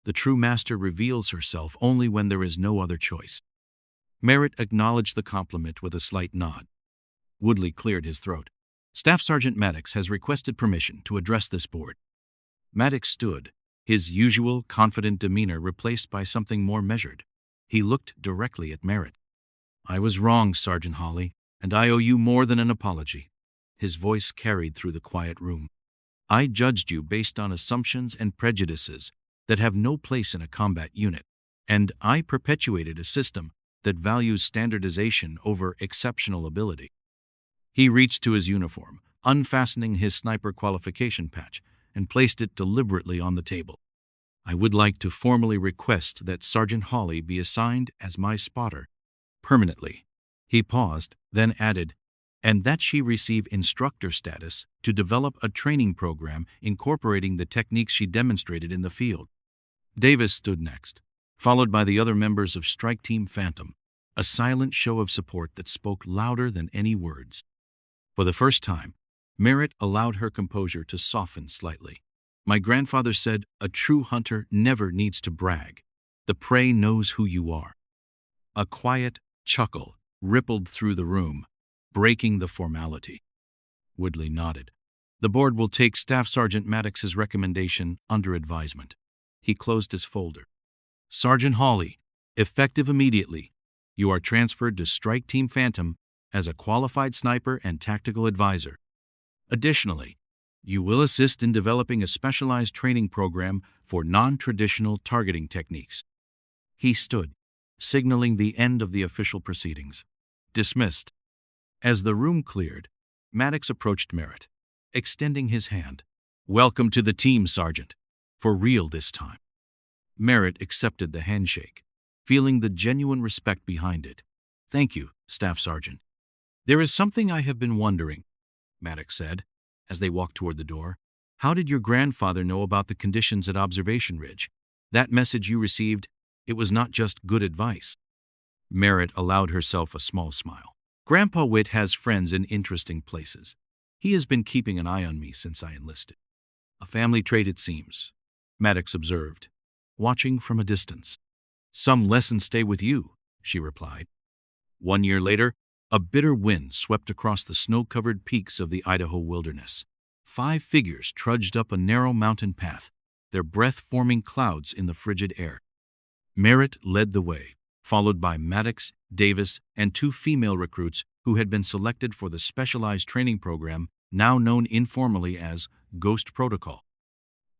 the true master reveals herself only when there is no other choice. Merritt acknowledged the compliment with a slight nod. Woodley cleared his throat. Staff Sergeant Maddox has requested permission to address this board. Maddox stood, his usual confident demeanor replaced by something more measured. He looked directly at Merritt. I was wrong, Sergeant Hawley, and I owe you more than an apology. His voice carried through the quiet room. I judged you based on assumptions and prejudices that have no place in a combat unit, and I perpetuated a system that values standardization over exceptional ability. He reached to his uniform, unfastening his sniper qualification patch, and placed it deliberately on the table. I would like to formally request that Sergeant Hawley be assigned as my spotter permanently. He paused, then added, and that she receive instructor status to develop a training program incorporating the techniques she demonstrated in the field. Davis stood next, followed by the other members of Strike Team Phantom, a silent show of support that spoke louder than any words. For the first time, Merritt allowed her composure to soften slightly. My grandfather said, a true hunter never needs to brag. The prey knows who you are. A quiet chuckle rippled through the room, breaking the formality. Woodley nodded. The board will take Staff Sergeant Maddox's recommendation under advisement. He closed his folder. Sergeant Hawley, effective immediately, you are transferred to Strike Team Phantom as a qualified sniper and tactical advisor. Additionally, you will assist in developing a specialized training program for non-traditional targeting techniques. He stood, signaling the end of the official proceedings. Dismissed. As the room cleared, Maddox approached Merritt, extending his hand. Welcome to the team, Sergeant. For real this time. Merritt accepted the handshake, feeling the genuine respect behind it. Thank you, Staff Sergeant. There is something I have been wondering, Maddox said, as they walked toward the door. How did your grandfather know about the conditions at Observation Ridge? That message you received, it was not just good advice. Merritt allowed herself a small smile. Grandpa Witt has friends in interesting places. He has been keeping an eye on me since I enlisted. A family trait, it seems, Maddox observed, watching from a distance. Some lessons stay with you, she replied. 1 year later, a bitter wind swept across the snow-covered peaks of the Idaho wilderness. 5 figures trudged up a narrow mountain path, their breath forming clouds in the frigid air. Merritt led the way, followed by Maddox, Davis, and 2 female recruits who had been selected for the specialized training program now known informally as Ghost Protocol.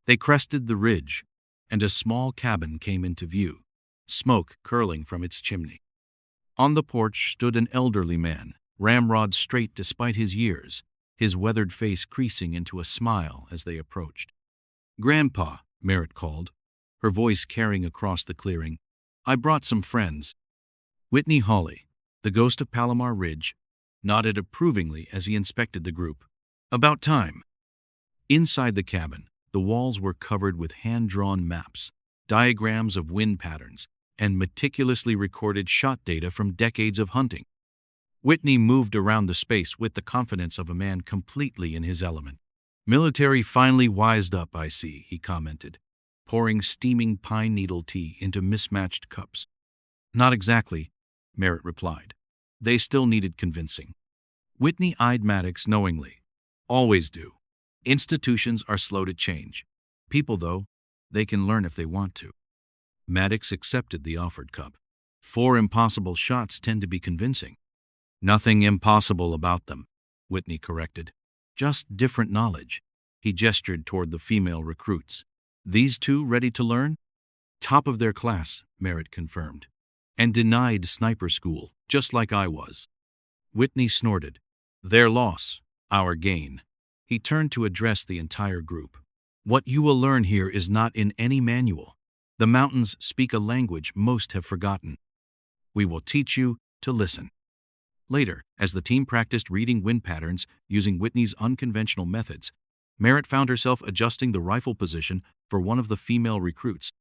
They crested the ridge, and a small cabin came into view, smoke curling from its chimney. On the porch stood an elderly man, ramrod straight despite his years, his weathered face creasing into a smile as they approached. Grandpa, Merritt called, her voice carrying across the clearing. I brought some friends. Whitney Hawley, the ghost of Palomar Ridge, nodded approvingly as he inspected the group. About time. Inside the cabin, the walls were covered with hand-drawn maps, diagrams of wind patterns, and meticulously recorded shot data from decades of hunting. Whitney moved around the space with the confidence of a man completely in his element. Military finally wised up, I see, he commented, pouring steaming pine needle tea into mismatched cups. Not exactly, Merritt replied. They still needed convincing. Whitney eyed Maddox knowingly. Always do. Institutions are slow to change. People, though, they can learn if they want to. Maddox accepted the offered cup. 4 impossible shots tend to be convincing. Nothing impossible about them, Whitney corrected. Just different knowledge. He gestured toward the female recruits. These 2 ready to learn? Top of their class, Merritt confirmed. And denied sniper school, just like I was. Whitney snorted. Their loss, our gain. He turned to address the entire group. What you will learn here is not in any manual. The mountains speak a language most have forgotten. We will teach you to listen. Later, as the team practiced reading wind patterns using Whitney's unconventional methods, Merritt found herself adjusting the rifle position for one of the female recruits.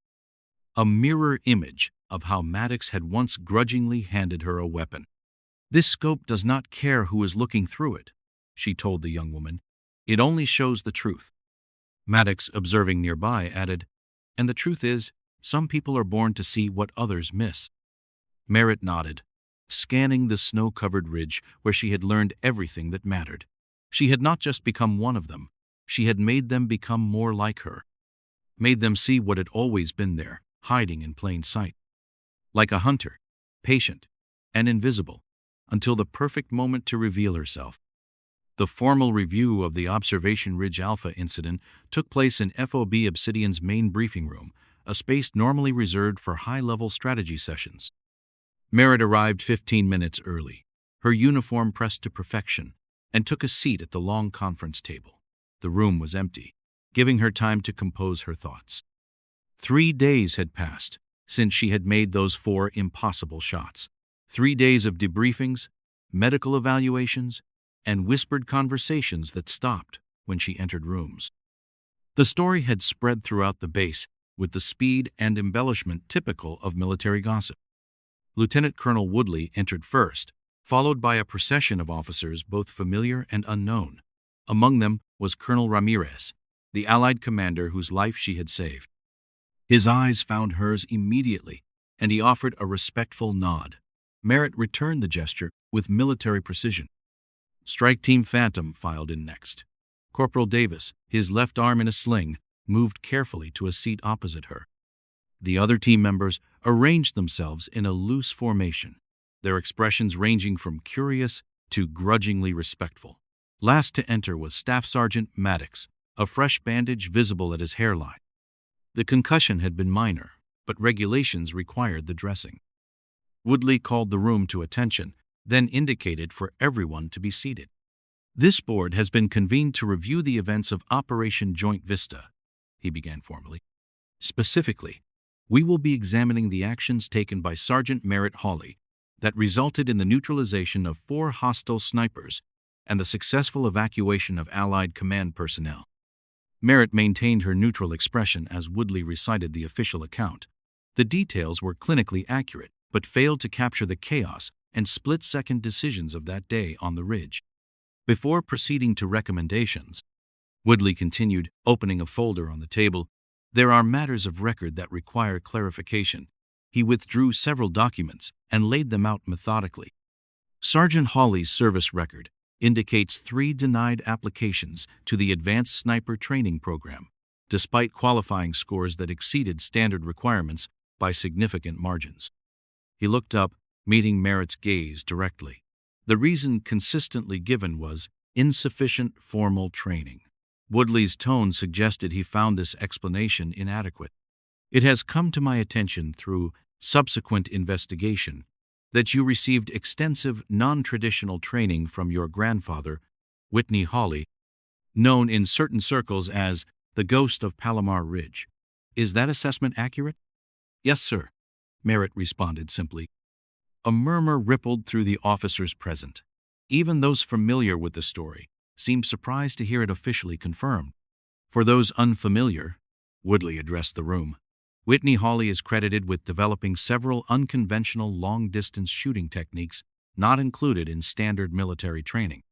A mirror image of how Maddox had once grudgingly handed her a weapon. "This scope does not care who is looking through it," she told the young woman. "It only shows the truth." Maddox, observing nearby, added, "And the truth is, some people are born to see what others miss." Merritt nodded, scanning the snow-covered ridge where she had learned everything that mattered. She had not just become one of them, she had made them become more like her. Made them see what had always been there, hiding in plain sight. Like a hunter, patient and invisible, until the perfect moment to reveal herself. The formal review of the Observation Ridge Alpha incident took place in FOB Obsidian's main briefing room, a space normally reserved for high-level strategy sessions. Merritt arrived 15 minutes early, her uniform pressed to perfection, and took a seat at the long conference table. The room was empty, giving her time to compose her thoughts. 3 days had passed since she had made those 4 impossible shots. 3 days of debriefings, medical evaluations, and whispered conversations that stopped when she entered rooms. The story had spread throughout the base with the speed and embellishment typical of military gossip. Lieutenant Colonel Woodley entered first, followed by a procession of officers both familiar and unknown. Among them was Colonel Ramirez, the Allied commander whose life she had saved. His eyes found hers immediately, and he offered a respectful nod. Merritt returned the gesture with military precision. Strike Team Phantom filed in next. Corporal Davis, his left arm in a sling, moved carefully to a seat opposite her. The other team members arranged themselves in a loose formation, their expressions ranging from curious to grudgingly respectful. Last to enter was Staff Sergeant Maddox, a fresh bandage visible at his hairline. The concussion had been minor, but regulations required the dressing. Woodley called the room to attention, then indicated for everyone to be seated. "This board has been convened to review the events of Operation Joint Vista," he began formally. "Specifically, we will be examining the actions taken by Sergeant Merritt Hawley that resulted in the neutralization of 4 hostile snipers and the successful evacuation of Allied command personnel." Merritt maintained her neutral expression as Woodley recited the official account. The details were clinically accurate, but failed to capture the chaos and split-second decisions of that day on the ridge. Before proceeding to recommendations, Woodley continued, opening a folder on the table. "There are matters of record that require clarification." He withdrew several documents and laid them out methodically. Sergeant Hawley's service record indicates 3 denied applications to the Advanced Sniper Training Program, despite qualifying scores that exceeded standard requirements by significant margins. He looked up, meeting Merritt's gaze directly. The reason consistently given was insufficient formal training. Woodley's tone suggested he found this explanation inadequate. "It has come to my attention through subsequent investigation that you received extensive non-traditional training from your grandfather, Whitney Hawley, known in certain circles as the Ghost of Palomar Ridge. Is that assessment accurate?" "Yes, sir," Merritt responded simply. A murmur rippled through the officers present. Even those familiar with the story seemed surprised to hear it officially confirmed. "For those unfamiliar," Woodley addressed the room, "Whitney Hawley is credited with developing several unconventional long-distance shooting techniques not included in standard military training.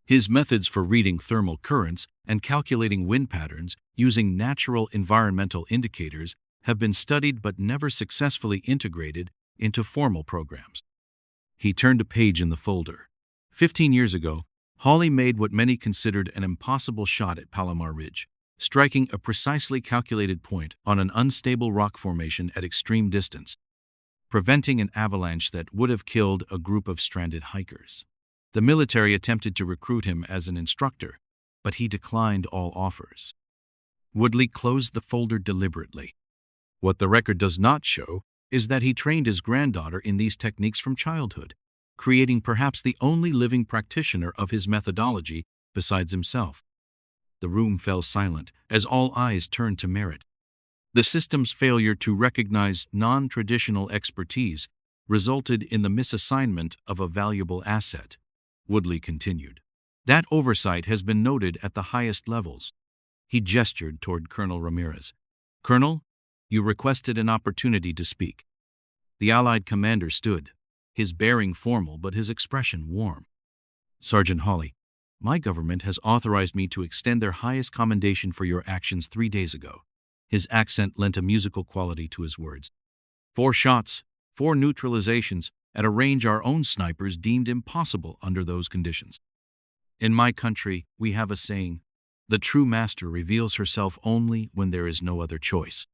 His methods for reading thermal currents and calculating wind patterns using natural environmental indicators have been studied but never successfully integrated into formal programs." He turned a page in the folder. 15 years ago, Hawley made what many considered an impossible shot at Palomar Ridge, striking a precisely calculated point on an unstable rock formation at extreme distance, preventing an avalanche that would have killed a group of stranded hikers. The military attempted to recruit him as an instructor, but he declined all offers. Woodley closed the folder deliberately. What the record does not show is that he trained his granddaughter in these techniques from childhood, creating perhaps the only living practitioner of his methodology besides himself. The room fell silent as all eyes turned to Merritt. The system's failure to recognize non-traditional expertise resulted in the misassignment of a valuable asset, Woodley continued. That oversight has been noted at the highest levels. He gestured toward Colonel Ramirez. Colonel, you requested an opportunity to speak. The Allied commander stood, his bearing formal but his expression warm. Sergeant Hawley, my government has authorized me to extend their highest commendation for your actions 3 days ago. His accent lent a musical quality to his words. 4 shots, 4 neutralizations, at a range our own snipers deemed impossible under those conditions. In my country, we have a saying, the true master reveals herself only when there is no other choice.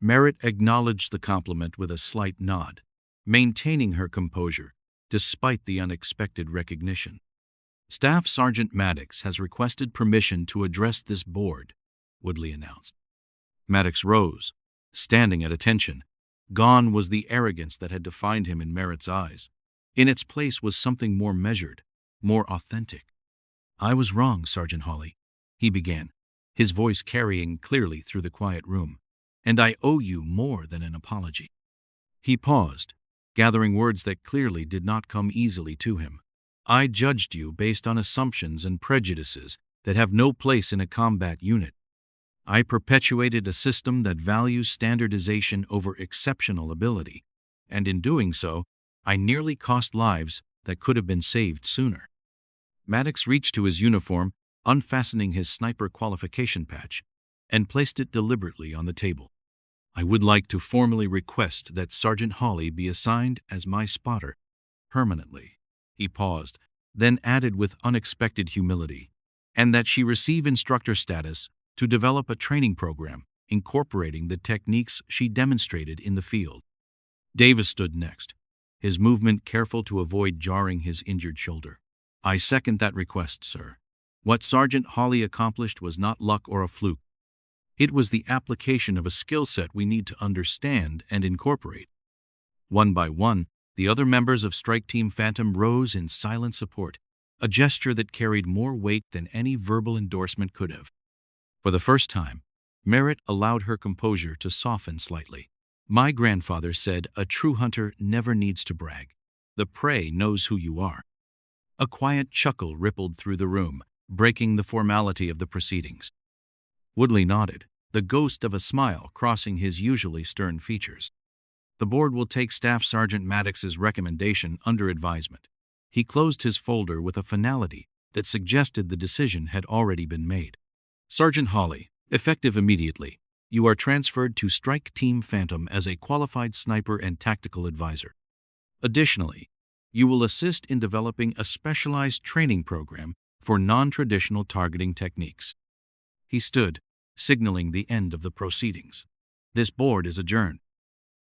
Merritt acknowledged the compliment with a slight nod, maintaining her composure, despite the unexpected recognition. Staff Sergeant Maddox has requested permission to address this board, Woodley announced. Maddox rose, standing at attention. Gone was the arrogance that had defined him in Merritt's eyes. In its place was something more measured, more authentic. I was wrong, Sergeant Hawley, he began, his voice carrying clearly through the quiet room, and I owe you more than an apology. He paused, gathering words that clearly did not come easily to him. I judged you based on assumptions and prejudices that have no place in a combat unit. I perpetuated a system that values standardization over exceptional ability, and in doing so, I nearly cost lives that could have been saved sooner. Maddox reached to his uniform, unfastening his sniper qualification patch, and placed it deliberately on the table. I would like to formally request that Sergeant Hawley be assigned as my spotter, permanently. He paused, then added with unexpected humility, and that she receive instructor status to develop a training program incorporating the techniques she demonstrated in the field. Davis stood next, his movement careful to avoid jarring his injured shoulder. I second that request, sir. What Sergeant Hawley accomplished was not luck or a fluke. It was the application of a skill set we need to understand and incorporate. One by one, the other members of Strike Team Phantom rose in silent support, a gesture that carried more weight than any verbal endorsement could have. For the first time, Merritt allowed her composure to soften slightly. My grandfather said a true hunter never needs to brag. The prey knows who you are. A quiet chuckle rippled through the room, breaking the formality of the proceedings. Woodley nodded, the ghost of a smile crossing his usually stern features. The board will take Staff Sergeant Maddox's recommendation under advisement. He closed his folder with a finality that suggested the decision had already been made. Sergeant Hawley, effective immediately, you are transferred to Strike Team Phantom as a qualified sniper and tactical advisor. Additionally, you will assist in developing a specialized training program for non-traditional targeting techniques. He stood, signaling the end of the proceedings. This board is adjourned.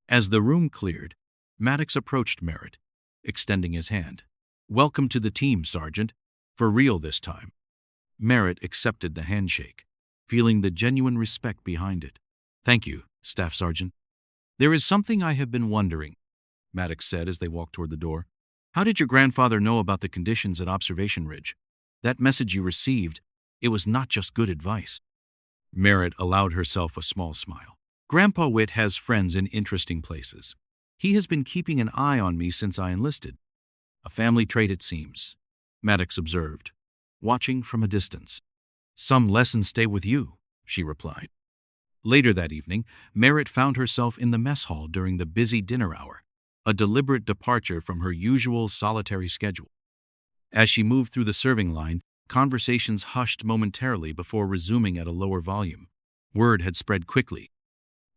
As the room cleared, Maddox approached Merritt, extending his hand. Welcome to the team, Sergeant. For real this time. Merritt accepted the handshake, feeling the genuine respect behind it. Thank you, Staff Sergeant. There is something I have been wondering, Maddox said as they walked toward the door. How did your grandfather know about the conditions at Observation Ridge? That message you received, it was not just good advice. Merritt allowed herself a small smile. Grandpa Witt has friends in interesting places. He has been keeping an eye on me since I enlisted. A family trait it seems, Maddox observed, watching from a distance. Some lessons stay with you, she replied. Later that evening, Merritt found herself in the mess hall during the busy dinner hour, a deliberate departure from her usual solitary schedule. As she moved through the serving line, conversations hushed momentarily before resuming at a lower volume. Word had spread quickly.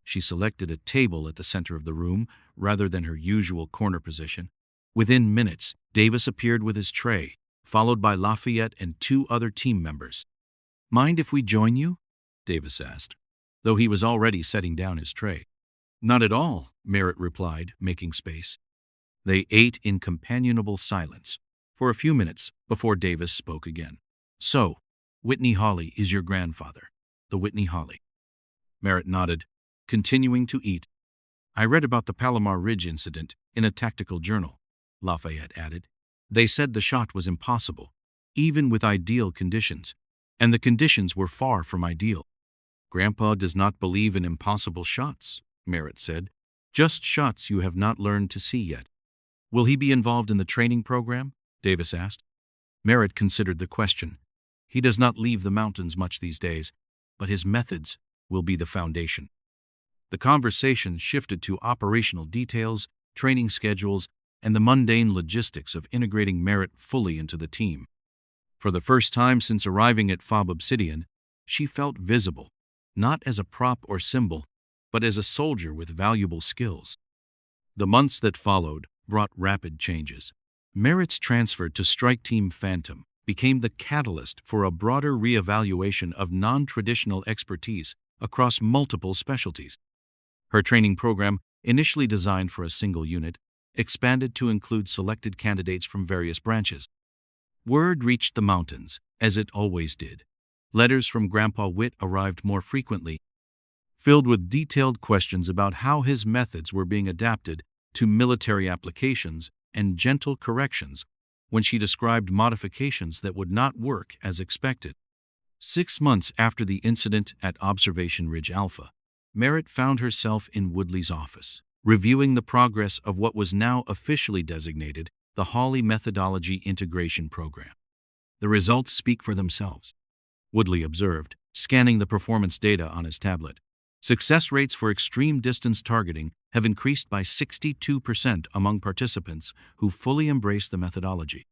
She selected a table at the center of the room rather than her usual corner position. Within minutes, Davis appeared with his tray, followed by Lafayette and 2 other team members. Mind if we join you? Davis asked, though he was already setting down his tray. Not at all, Merritt replied, making space. They ate in companionable silence for a few minutes before Davis spoke again. So, Whitney Hawley is your grandfather, the Whitney Hawley. Merritt nodded, continuing to eat. I read about the Palomar Ridge incident in a tactical journal, Lafayette added. They said the shot was impossible, even with ideal conditions, and the conditions were far from ideal. Grandpa does not believe in impossible shots, Merritt said. Just shots you have not learned to see yet. Will he be involved in the training program? Davis asked. Merritt considered the question. He does not leave the mountains much these days, but his methods will be the foundation. The conversation shifted to operational details, training schedules, and the mundane logistics of integrating Merritt fully into the team. For the first time since arriving at Fob Obsidian, she felt visible, not as a prop or symbol, but as a soldier with valuable skills. The months that followed brought rapid changes. Merritt's transfer to Strike Team Phantom became the catalyst for a broader reevaluation of non-traditional expertise across multiple specialties. Her training program, initially designed for a single unit, expanded to include selected candidates from various branches. Word reached the mountains, as it always did. Letters from Grandpa Witt arrived more frequently, filled with detailed questions about how his methods were being adapted to military applications and gentle corrections when she described modifications that would not work as expected. 6 months after the incident at Observation Ridge Alpha, Merritt found herself in Woodley's office, reviewing the progress of what was now officially designated the Hawley Methodology Integration Program. The results speak for themselves, Woodley observed, scanning the performance data on his tablet. Success rates for extreme distance targeting have increased by 62% among participants who fully embrace the methodology.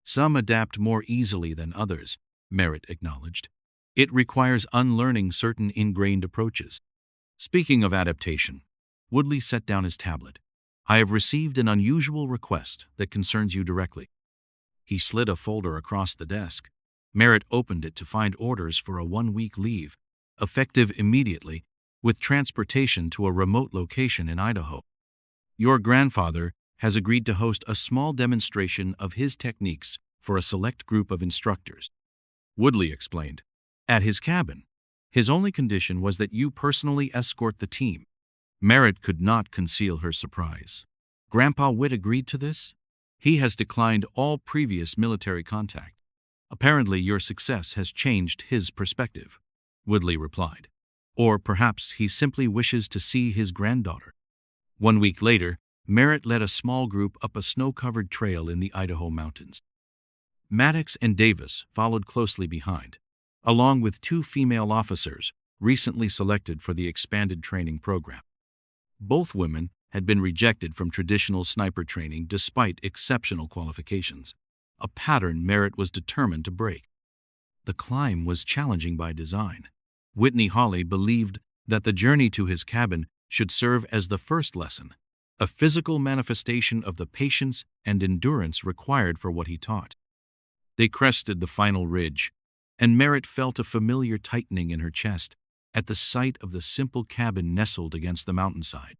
Some adapt more easily than others, Merritt acknowledged. It requires unlearning certain ingrained approaches. Speaking of adaptation, Woodley set down his tablet. I have received an unusual request that concerns you directly. He slid a folder across the desk. Merritt opened it to find orders for a 1-week leave, effective immediately, with transportation to a remote location in Idaho. Your grandfather has agreed to host a small demonstration of his techniques for a select group of instructors. Woodley explained. At his cabin. His only condition was that you personally escort the team. Merritt could not conceal her surprise. Grandpa Witt agreed to this? He has declined all previous military contact. Apparently your success has changed his perspective, Woodley replied. Or perhaps he simply wishes to see his granddaughter. 1 week later, Merritt led a small group up a snow-covered trail in the Idaho mountains. Maddox and Davis followed closely behind, along with 2 female officers recently selected for the expanded training program. Both women had been rejected from traditional sniper training despite exceptional qualifications, a pattern Merritt was determined to break. The climb was challenging by design. Whitney Hawley believed that the journey to his cabin should serve as the first lesson, a physical manifestation of the patience and endurance required for what he taught. They crested the final ridge, and Merritt felt a familiar tightening in her chest at the sight of the simple cabin nestled against the mountainside.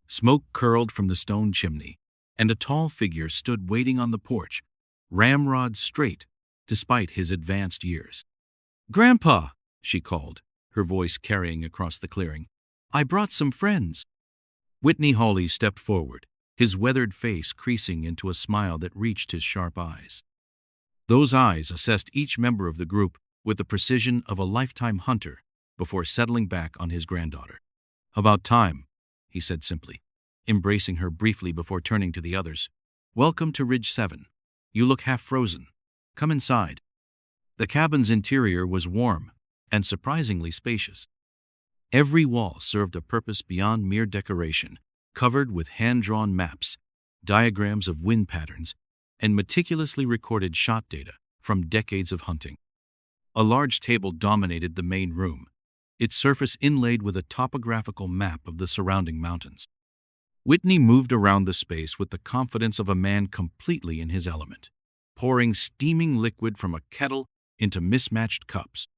Smoke curled from the stone chimney, and a tall figure stood waiting on the porch, ramrod straight, despite his advanced years. "Grandpa," she called, her voice carrying across the clearing. "I brought some friends." Whitney Hawley stepped forward, his weathered face creasing into a smile that reached his sharp eyes. Those eyes assessed each member of the group with the precision of a lifetime hunter before settling back on his granddaughter. "About time," he said simply, embracing her briefly before turning to the others. "Welcome to Ridge 7. You look half frozen. Come inside." The cabin's interior was warm and surprisingly spacious. Every wall served a purpose beyond mere decoration, covered with hand-drawn maps, diagrams of wind patterns, and meticulously recorded shot data from decades of hunting. A large table dominated the main room, its surface inlaid with a topographical map of the surrounding mountains. Whitney moved around the space with the confidence of a man completely in his element, pouring steaming liquid from a kettle into mismatched cups.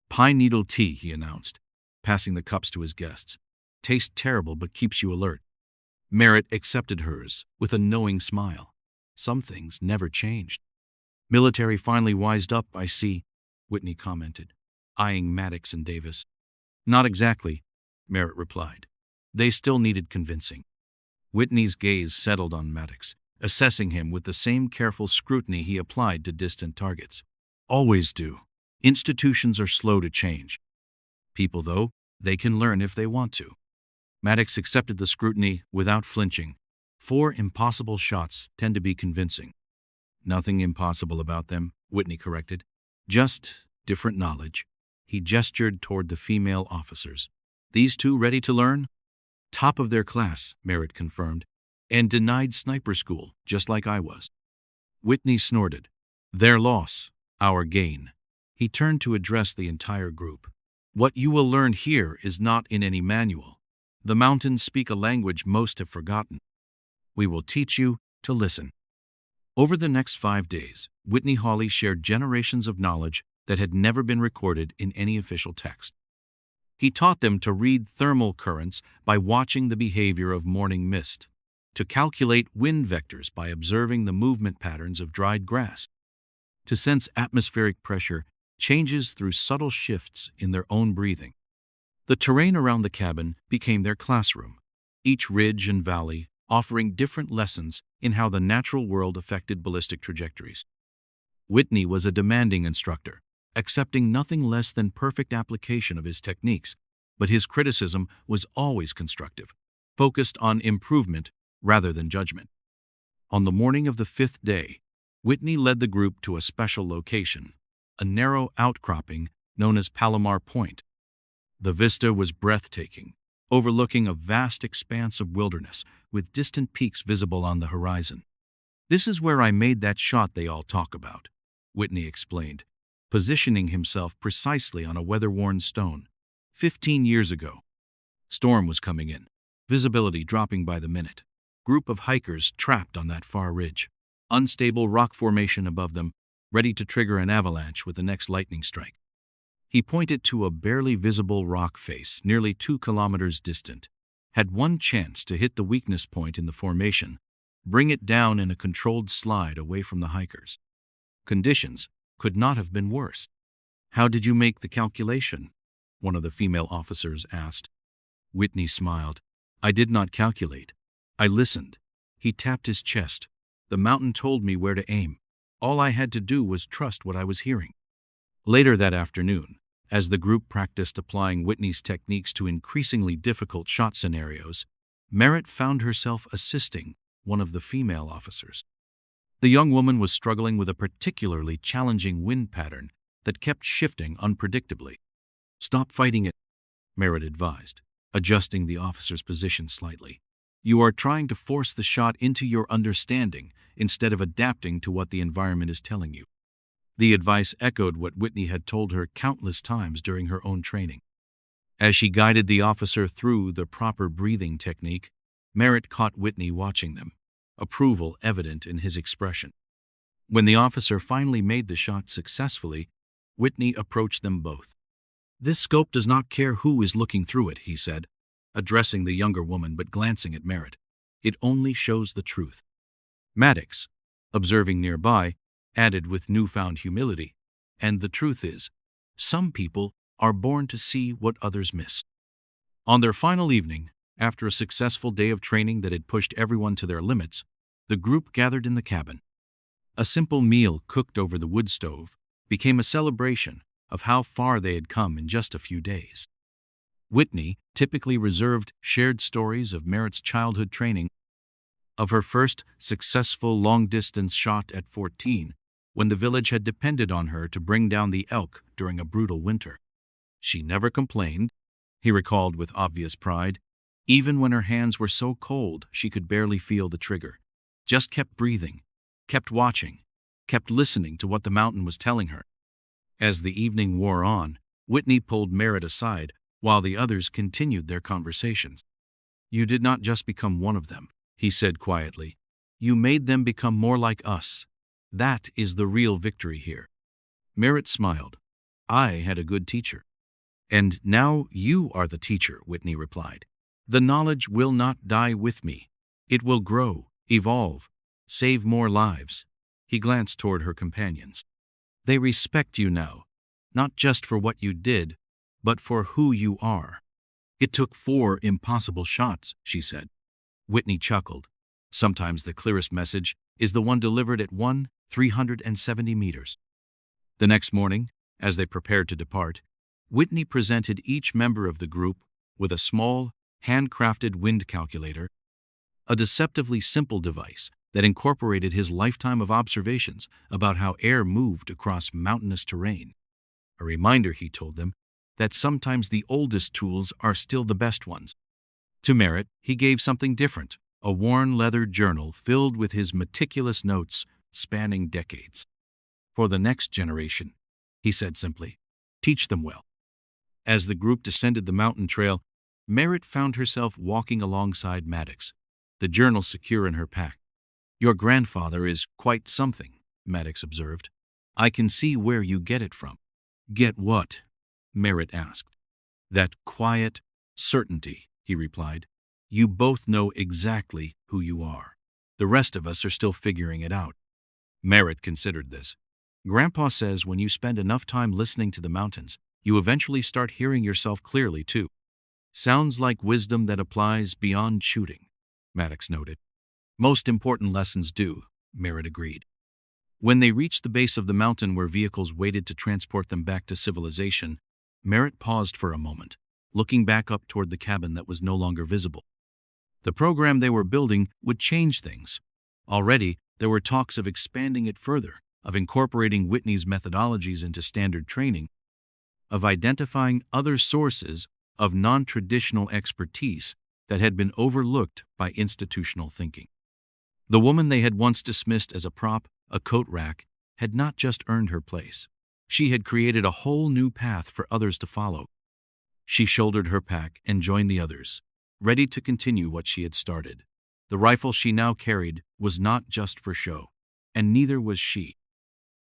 "Pine needle tea," he announced, passing the cups to his guests. "Tastes terrible but keeps you alert." Merritt accepted hers with a knowing smile. Some things never changed. "Military finally wised up, I see," Whitney commented, eyeing Maddox and Davis. "Not exactly," Merritt replied. "They still needed convincing." Whitney's gaze settled on Maddox, assessing him with the same careful scrutiny he applied to distant targets. "Always do. Institutions are slow to change. People, though, they can learn if they want to. Maddox accepted the scrutiny without flinching. 4 impossible shots tend to be convincing. Nothing impossible about them, Whitney corrected. Just different knowledge. He gestured toward the female officers. These 2 ready to learn? Top of their class, Merritt confirmed, and denied sniper school, just like I was. Whitney snorted. Their loss, our gain. He turned to address the entire group. What you will learn here is not in any manual. The mountains speak a language most have forgotten. We will teach you to listen. Over the next 5 days, Whitney Hawley shared generations of knowledge that had never been recorded in any official text. He taught them to read thermal currents by watching the behavior of morning mist, to calculate wind vectors by observing the movement patterns of dried grass, to sense atmospheric pressure changes through subtle shifts in their own breathing. The terrain around the cabin became their classroom, each ridge and valley offering different lessons in how the natural world affected ballistic trajectories. Whitney was a demanding instructor, accepting nothing less than perfect application of his techniques, but his criticism was always constructive, focused on improvement rather than judgment. On the morning of the 5th day, Whitney led the group to a special location, a narrow outcropping known as Palomar Point. The vista was breathtaking, overlooking a vast expanse of wilderness with distant peaks visible on the horizon. This is where I made that shot they all talk about, Whitney explained, positioning himself precisely on a weather-worn stone. 15 years ago. Storm was coming in, visibility dropping by the minute. Group of hikers trapped on that far ridge. Unstable rock formation above them, ready to trigger an avalanche with the next lightning strike. He pointed to a barely visible rock face nearly 2 kilometers distant, had one chance to hit the weakness point in the formation, bring it down in a controlled slide away from the hikers. Conditions could not have been worse. How did you make the calculation? One of the female officers asked. Whitney smiled. I did not calculate. I listened. He tapped his chest. The mountain told me where to aim. All I had to do was trust what I was hearing. Later that afternoon, as the group practiced applying Whitney's techniques to increasingly difficult shot scenarios, Merritt found herself assisting one of the female officers. The young woman was struggling with a particularly challenging wind pattern that kept shifting unpredictably. Stop fighting it, Merritt advised, adjusting the officer's position slightly. You are trying to force the shot into your understanding instead of adapting to what the environment is telling you. The advice echoed what Whitney had told her countless times during her own training. As she guided the officer through the proper breathing technique, Merritt caught Whitney watching them, approval evident in his expression. When the officer finally made the shot successfully, Whitney approached them both. This scope does not care who is looking through it, he said, addressing the younger woman but glancing at Merritt. It only shows the truth. Maddox, observing nearby, added with newfound humility, and the truth is, some people are born to see what others miss. On their final evening, after a successful day of training that had pushed everyone to their limits, the group gathered in the cabin. A simple meal cooked over the wood stove became a celebration of how far they had come in just a few days. Whitney typically reserved shared stories of Merritt's childhood training, of her first successful long-distance shot at 14, when the village had depended on her to bring down the elk during a brutal winter. She never complained, he recalled with obvious pride, even when her hands were so cold she could barely feel the trigger. Just kept breathing, kept watching, kept listening to what the mountain was telling her. As the evening wore on, Whitney pulled Merritt aside while the others continued their conversations. You did not just become one of them, he said quietly. You made them become more like us. That is the real victory here. Merritt smiled. I had a good teacher. And now you are the teacher, Whitney replied. The knowledge will not die with me. It will grow, evolve, save more lives. He glanced toward her companions. They respect you now, not just for what you did, but for who you are. It took 4 impossible shots, she said. Whitney chuckled. Sometimes the clearest message is the one delivered at 370 meters. The next morning, as they prepared to depart, Whitney presented each member of the group with a small, handcrafted wind calculator, a deceptively simple device that incorporated his lifetime of observations about how air moved across mountainous terrain. A reminder, he told them, that sometimes the oldest tools are still the best ones. To Merritt, he gave something different, a worn leather journal filled with his meticulous notes spanning decades. For the next generation, he said simply, teach them well. As the group descended the mountain trail, Merritt found herself walking alongside Maddox, the journal secure in her pack. Your grandfather is quite something, Maddox observed. I can see where you get it from. Get what? Merritt asked. That quiet certainty, he replied. You both know exactly who you are. The rest of us are still figuring it out. Merritt considered this. Grandpa says when you spend enough time listening to the mountains, you eventually start hearing yourself clearly too. Sounds like wisdom that applies beyond shooting, Maddox noted. Most important lessons do, Merritt agreed. When they reached the base of the mountain where vehicles waited to transport them back to civilization, Merritt paused for a moment, looking back up toward the cabin that was no longer visible. The program they were building would change things. Already, there were talks of expanding it further, of incorporating Whitney's methodologies into standard training, of identifying other sources of non-traditional expertise that had been overlooked by institutional thinking. The woman they had once dismissed as a prop, a coat rack, had not just earned her place. She had created a whole new path for others to follow. She shouldered her pack and joined the others, ready to continue what she had started. The rifle she now carried was not just for show, and neither was she.